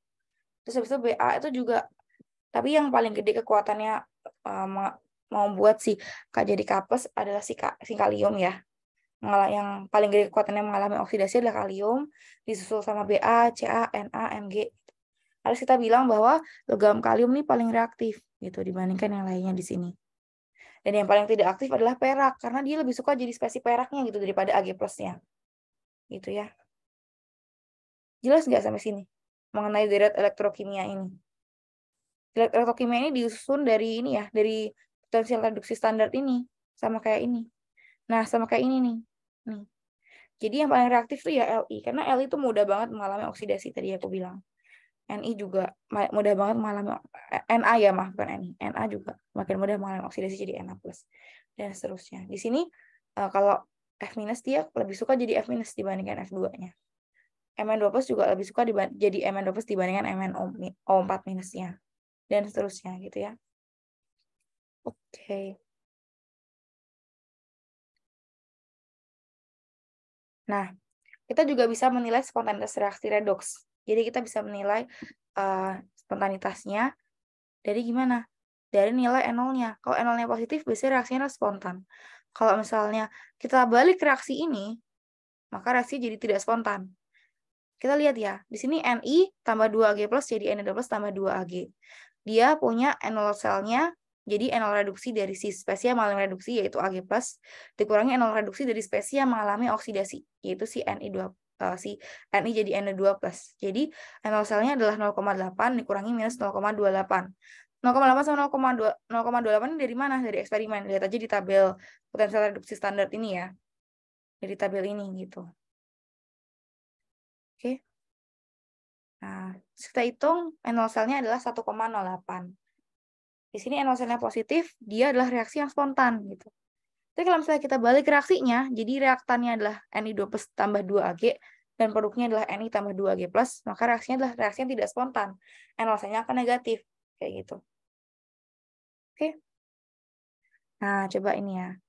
A: Terus habis itu BA itu juga, tapi yang paling gede kekuatannya mau buat si K jadi K+ adalah si kalium ya. Yang paling gede kekuatannya mengalami oksidasi adalah kalium, disusul sama Ba, Ca, Na, Mg. Harus kita bilang bahwa logam kalium ini paling reaktif gitu dibandingkan yang lainnya di sini. Dan yang paling tidak aktif adalah perak, karena dia lebih suka jadi spesies peraknya gitu daripada Ag+-nya. Gitu ya. Jelas nggak sampai sini? Mengenai deret elektrokimia ini. Elektrokimia ini disusun dari ini ya, dari potensial reduksi standar ini. Sama kayak ini. Nah, sama kayak ini nih. Nih. Jadi yang paling reaktif tuh ya Li, karena Li itu mudah banget mengalami oksidasi tadi aku bilang. Ni juga mudah banget mengalami, Na ya maaf, bukan Ni. Na juga makin mudah mengalami oksidasi jadi Na+. Dan seterusnya. Di sini kalau F- dia lebih suka jadi F- dibandingkan F2-nya. Mn2+ juga lebih suka jadi Mn2+ dibandingkan MnO4-nya. Dan seterusnya gitu ya. Oke. Nah, kita juga bisa menilai spontanitas reaksi redoks. Jadi kita bisa menilai spontanitasnya dari gimana? Dari nilai N0-nya. Kalau N0-nya positif, biasanya reaksinya spontan. Kalau misalnya kita balik reaksi ini, maka reaksi jadi tidak spontan. Kita lihat ya, di sini Ni tambah 2Ag+ jadi Na+ tambah 2Ag. Dia punya N0 selnya, jadi N0 reduksi dari si spesies yang mengalami reduksi, yaitu Ag+, dikurangi N0 reduksi dari spesies yang mengalami oksidasi, yaitu si Ni jadi Na2+. Jadi N0 selnya adalah 0,8 dikurangi minus 0,28. 0,8 sama 0,28 ini dari mana? Dari eksperimen. Lihat aja di tabel potensial reduksi standar ini ya. Dari tabel ini gitu. Oke. Nah, kita hitung N0 selnya adalah 1,08. Di sini N0 selnya positif, dia adalah reaksi yang spontan gitu. Tapi kalau misalnya kita balik reaksinya, jadi reaktannya adalah Ni2+ tambah 2Ag, dan produknya adalah Ni tambah 2Ag+, maka reaksinya adalah reaksi yang tidak spontan. N0 selnya akan negatif. Kayak gitu. Oke. Nah, coba ini ya.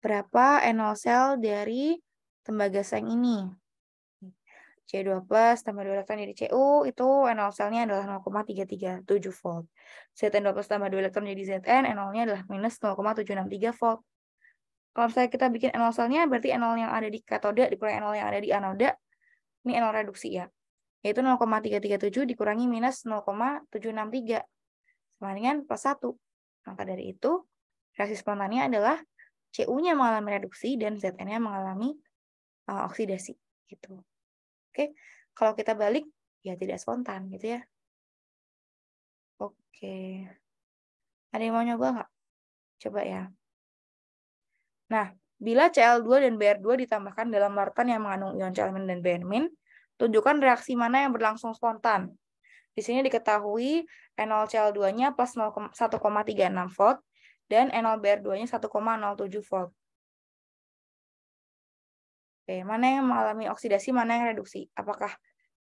A: Berapa N0 sel dari tembaga seng ini? C2+ tambah 2 elektron jadi Cu, itu N0 selnya adalah 0,337 volt. Zn2+ tambah 2 elektron jadi Zn, N0-nya adalah minus 0,763 volt. Kalau misalnya kita bikin N0 selnya, berarti N0 yang ada di katode dikurangi N0 yang ada di anoda, ini N0 reduksi ya, yaitu 0,337 dikurangi minus 0,763, sama dengan plus 1. Maka dari itu, reaksi spontannya adalah Cu-nya mengalami reduksi dan Zn-nya mengalami oksidasi. Gitu. Oke, kalau kita balik, ya tidak spontan gitu ya. Oke. Ada yang mau nyoba nggak? Coba ya. Nah, bila Cl2 dan Br2 ditambahkan dalam larutan yang mengandung ion Cl- dan Br-, tunjukkan reaksi mana yang berlangsung spontan. Di sini diketahui N0 Cl2-nya plus 1,36 volt dan N0 Br2-nya 1,07 volt. Oke, mana yang mengalami oksidasi, mana yang reduksi? Apakah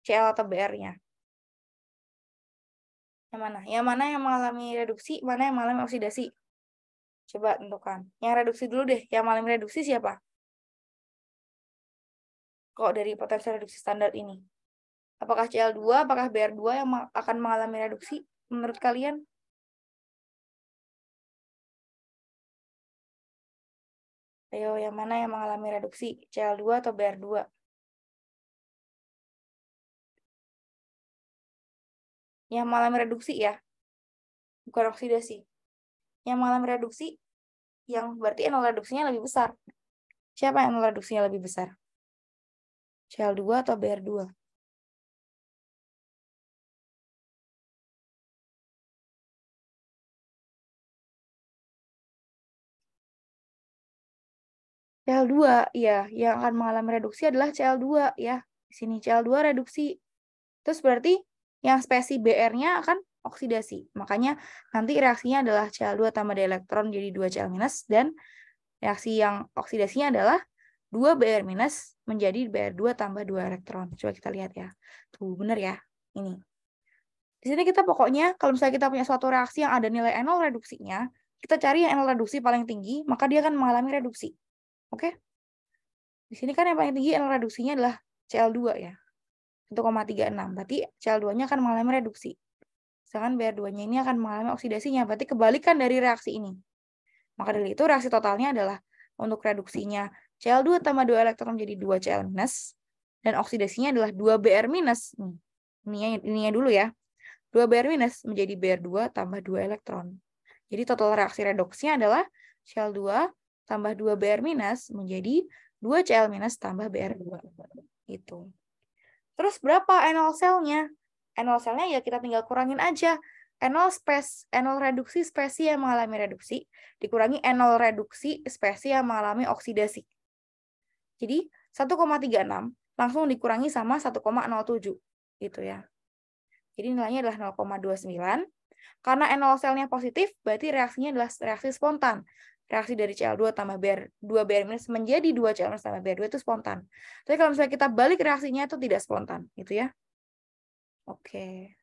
A: Cl atau Br-nya? Yang mana? Yang mana yang mengalami reduksi, mana yang mengalami oksidasi? Coba tentukan. Yang reduksi dulu deh. Yang mengalami reduksi siapa? Kok dari potensi reduksi standar ini? Apakah Cl2, apakah Br2 yang akan mengalami reduksi menurut kalian? Ayo, yang mana yang mengalami reduksi? Cl2 atau Br2? Yang mengalami reduksi ya, bukan oksidasi. Yang mengalami reduksi, yang berarti nol reduksinya lebih besar. Siapa yang nol reduksinya lebih besar? Cl2 atau Br2? Cl2, ya, yang akan mengalami reduksi adalah Cl2 ya. Di sini Cl2 reduksi. Terus berarti yang spesies Br-nya akan oksidasi. Makanya nanti reaksinya adalah Cl2 tambah elektron jadi 2 Cl- dan reaksi yang oksidasinya adalah 2 Br- menjadi Br2 tambah 2 elektron. Coba kita lihat ya. Tuh, bener ya. Ini. Di sini kita pokoknya, kalau misalnya kita punya suatu reaksi yang ada nilai N0 reduksinya, kita cari yang N0 reduksi paling tinggi, maka dia akan mengalami reduksi. Oke? Di sini kan yang paling tinggi N0 reduksinya adalah Cl2 ya. 1,36. Berarti Cl2-nya akan mengalami reduksi. Sedangkan Br2-nya ini akan mengalami oksidasinya. Berarti kebalikan dari reaksi ini. Maka dari itu reaksi totalnya adalah untuk reduksinya Cl2 tambah 2 elektron menjadi 2 Cl-, dan oksidasinya adalah 2 Br-. Ininya dulu ya. 2 Br- menjadi Br2 tambah 2 elektron. Jadi total reaksi redoksnya adalah Cl2 tambah 2 Br minus menjadi 2 Cl minus tambah Br2. Gitu. Terus berapa enol selnya? Enol selnya ya kita tinggal kurangin aja. Enol reduksi spesies yang mengalami reduksi dikurangi enol reduksi spesies yang mengalami oksidasi. Jadi 1,36 langsung dikurangi sama 1,07 gitu ya. Jadi nilainya adalah 0,29. Karena enol selnya positif, berarti reaksinya adalah reaksi spontan. Reaksi dari Cl2 tambah Br2 Br minus menjadi 2 Cl minus tambah Br2 itu spontan. Tapi kalau misalnya kita balik reaksinya itu tidak spontan, gitu ya. Oke.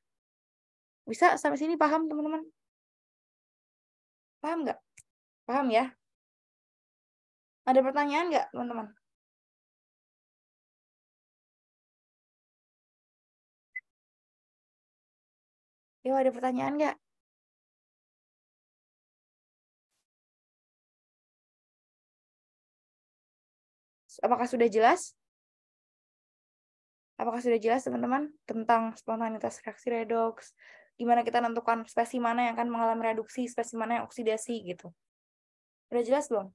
A: Bisa sampai sini paham, teman-teman? Paham nggak? Paham ya? Ada pertanyaan nggak, teman-teman? Yuk, ada pertanyaan nggak? Apakah sudah jelas? Apakah sudah jelas, teman-teman, tentang spontanitas reaksi redoks? Gimana kita menentukan spesies mana yang akan mengalami reduksi, spesies mana yang oksidasi, gitu. Udah jelas belum?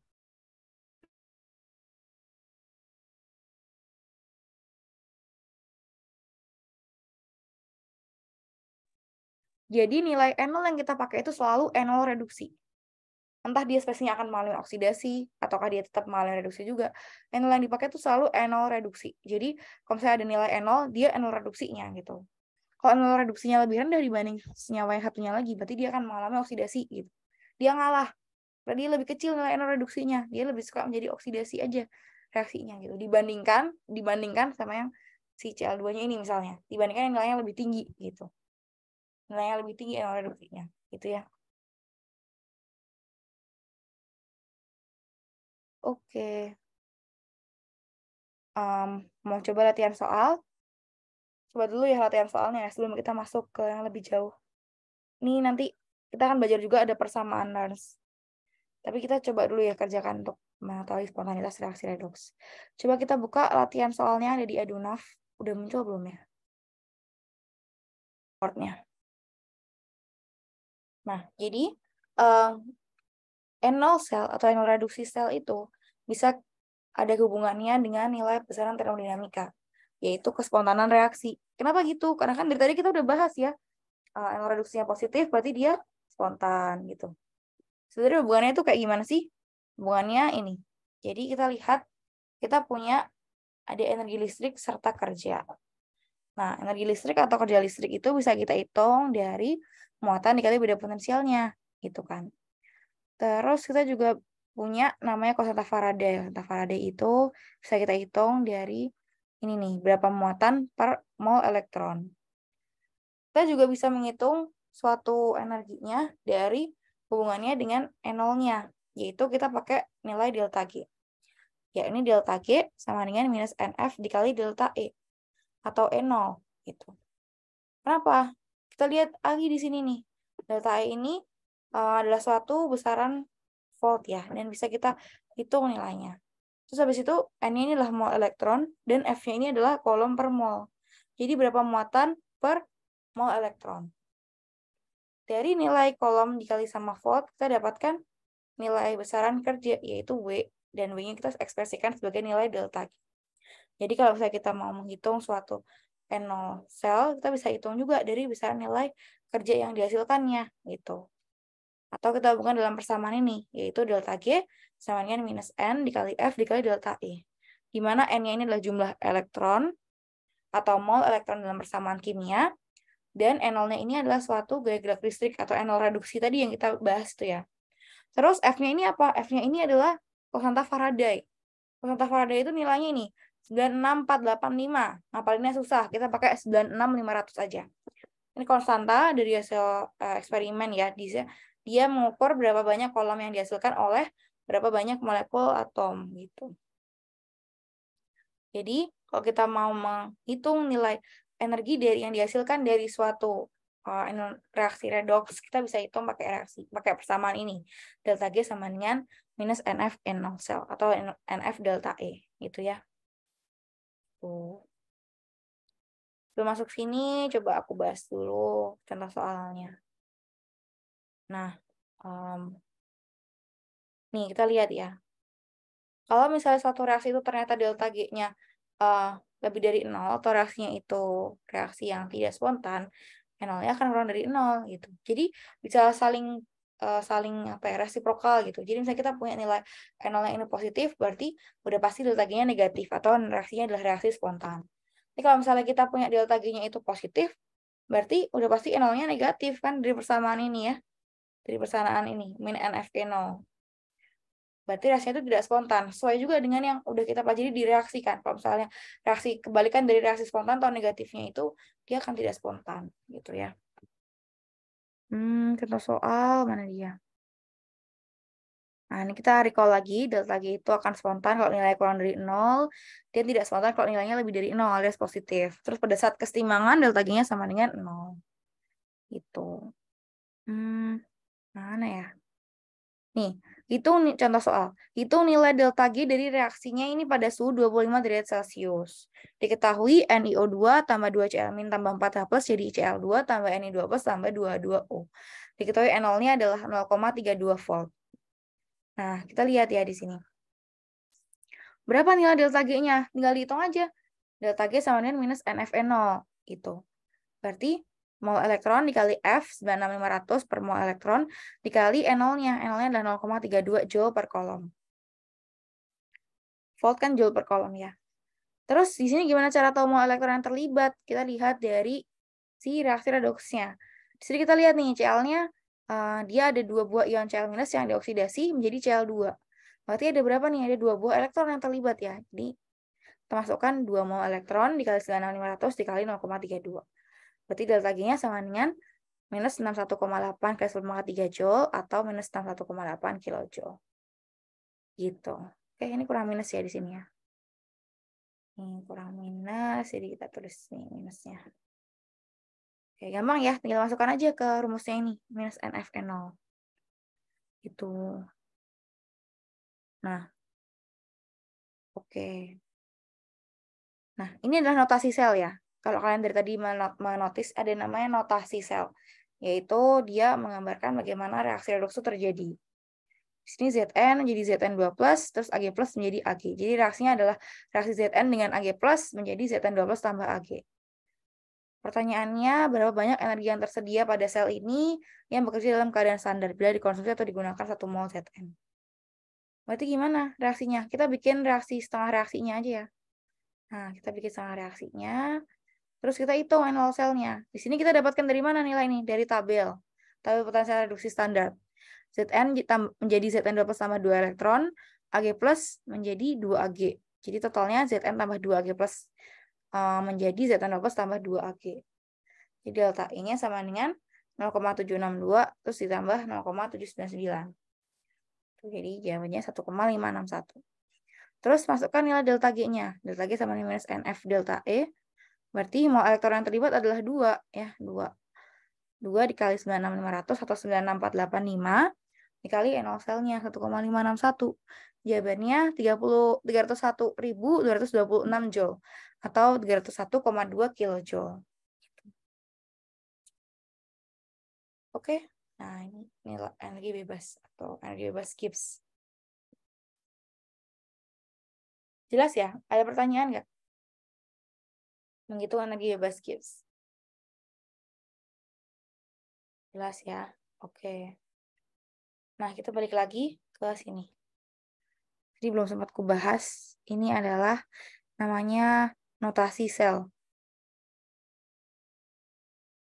A: Jadi nilai enol yang kita pakai itu selalu enol reduksi. Entah dia spesiesnya akan mengalami oksidasi, ataukah dia tetap mengalami reduksi juga. Enol yang dipakai itu selalu enol reduksi. Jadi kalau misalnya ada nilai enol, dia enol reduksinya gitu. Kalau enol reduksinya lebih rendah dibanding senyawa yang satunya lagi, berarti dia akan mengalami oksidasi gitu. Dia ngalah. Berarti dia lebih kecil nilai enol reduksinya. Dia lebih suka menjadi oksidasi aja reaksinya gitu. Dibandingkan sama yang si Cl2-nya ini misalnya. Dibandingkan yang nilainya lebih tinggi gitu. Nilainya lebih tinggi enol reduksinya. Gitu ya. Oke. Mau coba latihan soal? Coba dulu ya latihan soalnya sebelum kita masuk ke yang lebih jauh. Ini nanti kita akan belajar juga ada persamaan Nernst. Tapi kita coba dulu ya kerjakan untuk mengetahui spontanitas reaksi redoks. Coba kita buka latihan soalnya ada di Edunaf. Udah muncul belum ya? Boardnya. Nah, jadi enol sel atau enol reduksi sel itu bisa ada hubungannya dengan nilai besaran termodinamika, yaitu kespontanan reaksi. Kenapa gitu? Karena kan dari tadi kita udah bahas ya, enol reduksinya positif berarti dia spontan gitu. Sebenarnya hubungannya itu kayak gimana sih? Hubungannya ini. Jadi kita lihat kita punya ada energi listrik serta kerja. Nah, energi listrik atau kerja listrik itu bisa kita hitung dari muatan dikali beda potensialnya, gitu kan. Terus kita juga punya namanya konstanta Faraday. Konstanta Faraday itu bisa kita hitung dari ini nih, berapa muatan per mol elektron. Kita juga bisa menghitung suatu energinya dari hubungannya dengan enolnya, yaitu kita pakai nilai delta G. Ya, ini delta G sama dengan minus NF dikali delta E atau E0 gitu. Kenapa? Kita lihat lagi di sini nih. Delta E ini adalah suatu besaran volt ya, dan bisa kita hitung nilainya. Terus habis itu N ini adalah mol elektron dan F-nya ini adalah kolom per mol. Jadi berapa muatan per mol elektron. Dari nilai kolom dikali sama volt, kita dapatkan nilai besaran kerja, yaitu W, dan W-nya kita ekspresikan sebagai nilai delta G. Jadi kalau misalnya kita mau menghitung suatu N0 sel, kita bisa hitung juga dari besaran nilai kerja yang dihasilkannya, gitu. Atau kita hubungkan dalam persamaan ini, yaitu delta G sama dengan minus N dikali F dikali delta E. Di mana N-nya ini adalah jumlah elektron atau mol elektron dalam persamaan kimia, dan N0-nya ini adalah suatu gaya gerak listrik atau N0 reduksi tadi yang kita bahas tuh ya. Terus F-nya ini apa? F-nya ini adalah konstanta Faraday. Konstanta Faraday itu nilainya ini 96485. Ngapalinnya susah, kita pakai 96500 aja. Ini konstanta dari hasil eksperimen ya. Dia mengukur berapa banyak kolom yang dihasilkan oleh berapa banyak molekul atom gitu. Jadi, kalau kita mau menghitung nilai energi dari yang dihasilkan dari suatu reaksi redoks, kita bisa hitung pakai persamaan ini. Delta G sama dengan minus NF N0 sel atau NF delta E gitu ya. Tuh. Sebelum masuk sini, coba aku bahas dulu contoh soalnya. Nah, Nih, kita lihat ya. Kalau misalnya suatu reaksi itu ternyata delta G-nya lebih dari 0, atau reaksinya itu reaksi yang tidak spontan, nolnya akan kurang dari 0 gitu. Jadi bisa saling apa ya, resiprokal gitu. Jadi misalnya kita punya nilai nolnya ini positif, berarti udah pasti delta G-nya negatif, atau reaksinya adalah reaksi spontan. Jadi kalau misalnya kita punya delta G-nya itu positif, berarti udah pasti nolnya negatif kan dari persamaan ini ya. Dari persamaan ini, min NFG0. Berarti reaksinya itu tidak spontan. Sesuai juga dengan yang udah kita pelajari di reaksi kan. Kalau misalnya reaksi kebalikan dari reaksi spontan atau negatifnya itu, dia akan tidak spontan gitu ya. Contoh soal mana dia? Nah, ini kita recall lagi. Delta G itu akan spontan kalau nilai kurang dari 0. Dan tidak spontan kalau nilainya lebih dari 0 alias positif. Terus pada saat kesetimbangan, delta G-nya sama dengan 0. Gitu. Mana ya? Nih, itu contoh soal. Itu nilai delta G dari reaksinya ini pada suhu 25 derajat Celcius. Diketahui NiO2 tambah 2Cl- tambah 4H plus jadi Cl2 tambah Ni2 plus tambah 22O. Diketahui N0-nya adalah 0,32 volt. Nah, kita lihat ya di sini. Berapa nilai delta G-nya? Tinggal dihitung aja. Delta G sama dengan minus NFN0. Gitu. Berarti mol elektron dikali F 96500 per mol elektron dikali N0-nya. N0-nya adalah 0,32 Joule per kolom. Volt kan Joule per kolom ya. Terus di sini gimana cara tahu mol elektron yang terlibat? Kita lihat dari si reaksi redoksnya. Di sini kita lihat nih Cl-nya dia ada 2 buah ion Cl- yang dioksidasi menjadi Cl2. Berarti ada berapa nih? Ada 2 buah elektron yang terlibat ya. Jadi kita masukkan 2 mol elektron dikali 96500 dikali 0,32. Berarti delta G-nya sama dengan minus 61,8 kali 10⁻³ Joule atau minus 61,8 kilojoule. Gitu. Oke, ini kurang minus ya di sini ya. Ini kurang minus, jadi kita tulis nih minusnya. Oke, gampang ya. Tinggal masukkan aja ke rumusnya ini. Minus NFN0. Gitu. Nah, oke. Nah, ini adalah notasi sel ya. Kalau kalian dari tadi menotis, ada namanya notasi sel. Yaitu dia menggambarkan bagaimana reaksi redoks itu terjadi. Di sini Zn menjadi Zn2+, terus Ag plus menjadi Ag. Jadi reaksinya adalah reaksi Zn dengan Ag plus menjadi Zn2+ tambah Ag. Pertanyaannya, berapa banyak energi yang tersedia pada sel ini yang bekerja dalam keadaan standar bila dikonsumsi atau digunakan 1 mol Zn? Berarti gimana reaksinya? Kita bikin reaksi setengah reaksinya aja ya. Nah, kita bikin setengah reaksinya. Terus kita hitung nol selnya. Di sini kita dapatkan dari mana nilai ini? Dari tabel. Tabel potensial reduksi standar. Zn menjadi Zn2+ tambah 2 elektron, Ag plus menjadi 2 Ag. Jadi totalnya Zn tambah 2 Ag plus menjadi Zn2+ tambah 2 Ag. Jadi delta I-nya sama dengan 0,762 terus ditambah 0,799. Jadi jawabannya 1,561. Terus masukkan nilai delta G-nya. Delta G sama dengan minus NF delta E. Berarti mol elektron yang terlibat adalah 2 ya, 2. 2 dikali 96500 atau 96485 dikali N0 selnya 1,561. Jawabannya 301.226 Joule atau 301,2 kilojoule. Oke. Nah, ini nilai energi bebas atau energi bebas Gibbs. Jelas ya? Ada pertanyaan nggak? Menghitung energi bebas Gibbs. Jelas ya? Oke. Nah, kita balik lagi ke sini. Jadi belum sempat kubahas. Ini adalah namanya notasi sel.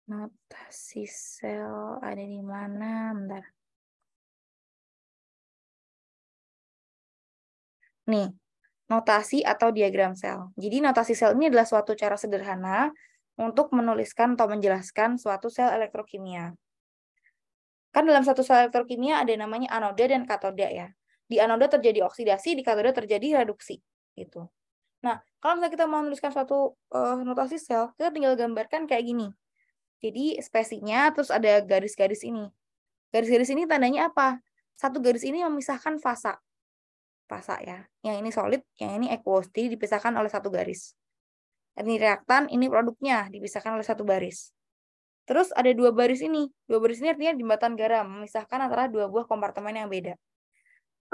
A: Notasi sel ada di mana? Bentar. Nih, notasi atau diagram sel. Jadi notasi sel ini adalah suatu cara sederhana untuk menuliskan atau menjelaskan suatu sel elektrokimia. Kan dalam satu sel elektrokimia ada namanya anoda dan katoda ya. Di anoda terjadi oksidasi, di katoda terjadi reduksi. Gitu. Nah, kalau misalnya kita mau menuliskan suatu notasi sel, kita tinggal gambarkan kayak gini. Jadi spesinya terus ada garis-garis ini. Garis-garis ini tandanya apa? Satu garis ini memisahkan fasa. Fasa ya. Yang ini solid, yang ini aqueous. Jadi dipisahkan oleh satu garis. Ini reaktan, ini produknya dipisahkan oleh satu baris. Terus ada dua baris ini. Dua baris ini artinya jembatan garam, memisahkan antara dua buah kompartemen yang beda.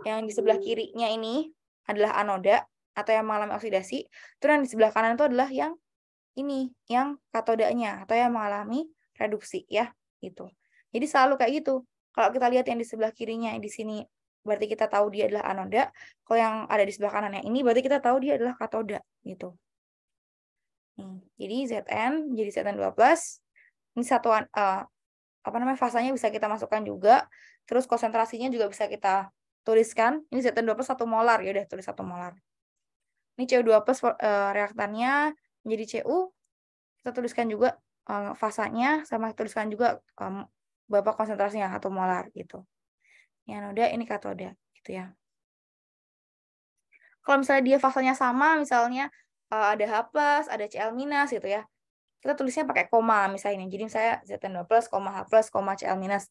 A: Yang di sebelah kirinya ini adalah anoda atau yang mengalami oksidasi. Terus yang di sebelah kanan itu adalah yang ini, yang katodanya atau yang mengalami reduksi ya, gitu. Jadi selalu kayak gitu. Kalau kita lihat yang di sebelah kirinya di sini, berarti kita tahu dia adalah anoda. Kalau yang ada di sebelah kanannya ini, berarti kita tahu dia adalah katoda, gitu. Jadi Zn jadi Zn2+. Ini satuan apa namanya fasanya bisa kita masukkan juga. Terus konsentrasinya juga bisa kita tuliskan. Ini Zn2+ 1 molar, ya udah tulis 1 molar. Ini Cu2+ reaktannya menjadi Cu. Kita tuliskan juga fasanya, sama tuliskan juga berapa konsentrasinya 1 molar gitu. Ini anoda, ini katoda gitu ya. Kalau misalnya dia fasanya sama, misalnya ada H+, ada Cl- gitu ya. Kita tulisnya pakai koma misalnya. Jadi saya Zn2+, H+, Cl-.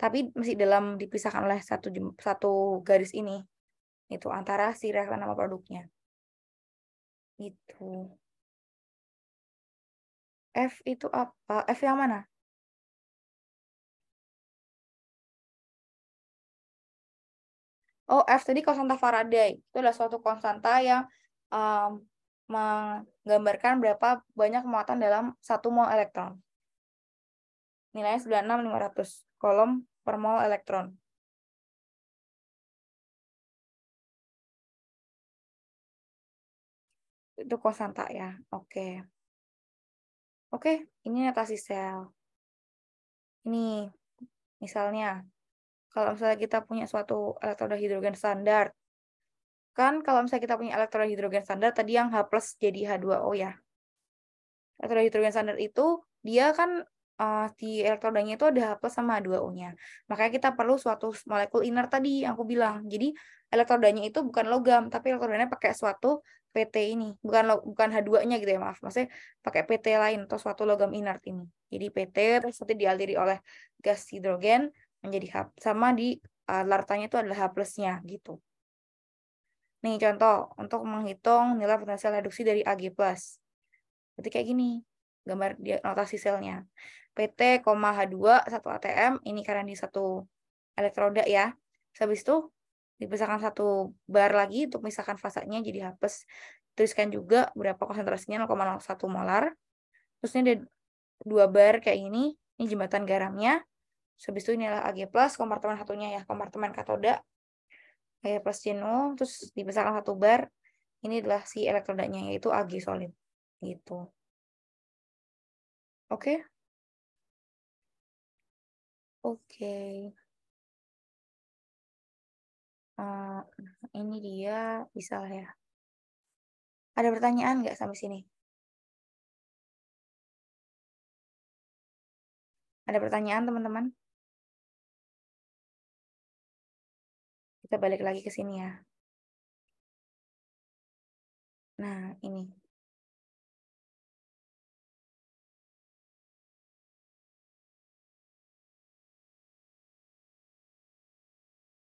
A: Tapi masih dalam dipisahkan oleh satu garis ini. Itu antara si reaktan sama produknya. Itu. F itu apa? F yang mana? Oh, F tadi konstanta Faraday. Itu adalah suatu konstanta yang menggambarkan berapa banyak muatan dalam 1 mol elektron. Nilainya 96.500 kolom per mol elektron. Itu konstanta ya. Oke. Oke, ini notasi sel. Ini misalnya kalau misalnya kita punya suatu elektroda hidrogen standar. Kan kalau misalnya kita punya elektroda hidrogen standar tadi yang H+ jadi H2O ya. Elektroda hidrogen standar itu dia kan di elektrodanya itu ada H+ sama H2O-nya. Makanya kita perlu suatu molekul inert tadi yang aku bilang. Jadi elektrodanya itu bukan logam, tapi elektrodanya pakai suatu PT ini. Bukan H2-nya gitu ya, maaf. Maksudnya pakai PT lain atau suatu logam inert ini. Jadi PT terus nanti dialiri oleh gas hidrogen menjadi H, sama di lartanya itu adalah H+-nya gitu. Nih contoh untuk menghitung nilai potensial reduksi dari Ag+. Berarti kayak gini, gambar dia notasi selnya. PT, H2, 1 ATM, ini karena di satu elektroda ya. Habis itu dipisahkan 1 bar lagi untuk memisahkan fasanya jadi H+. Tuliskan juga berapa konsentrasinya 0,01 molar. Terus ini ada 2 bar kayak ini jembatan garamnya. Habis itu inilah Ag+, kompartemen satunya ya, kompartemen katoda. Ag+ jenuh, terus dipisahkan 1 bar. Ini adalah si elektrodanya yaitu Ag solid. Gitu. Oke. Oke. Ini dia bisa lah ya. Ada pertanyaan nggak sampai sini? Ada pertanyaan teman-teman? Kita balik lagi ke sini ya. Nah, ini.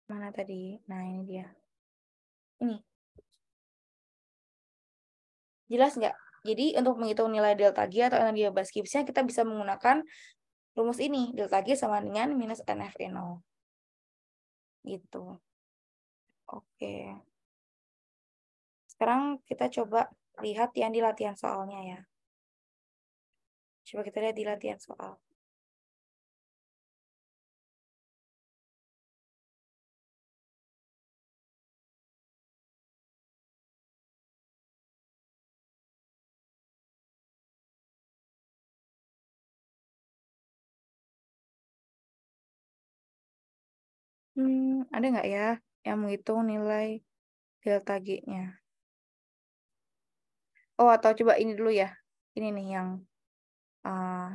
A: Mana tadi? Nah, ini dia. Ini. Jelas nggak? Jadi, untuk menghitung nilai delta G atau energi bebas Gibbsnya, kita bisa menggunakan rumus ini. Delta G sama dengan minus NFE0. Gitu. Oke. Sekarang kita coba lihat yang di latihan soalnya ya. Coba kita lihat di latihan soal. Ada nggak ya yang menghitung nilai delta G-nya? Oh, atau coba ini dulu ya. Ini nih yang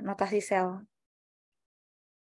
A: notasi sel.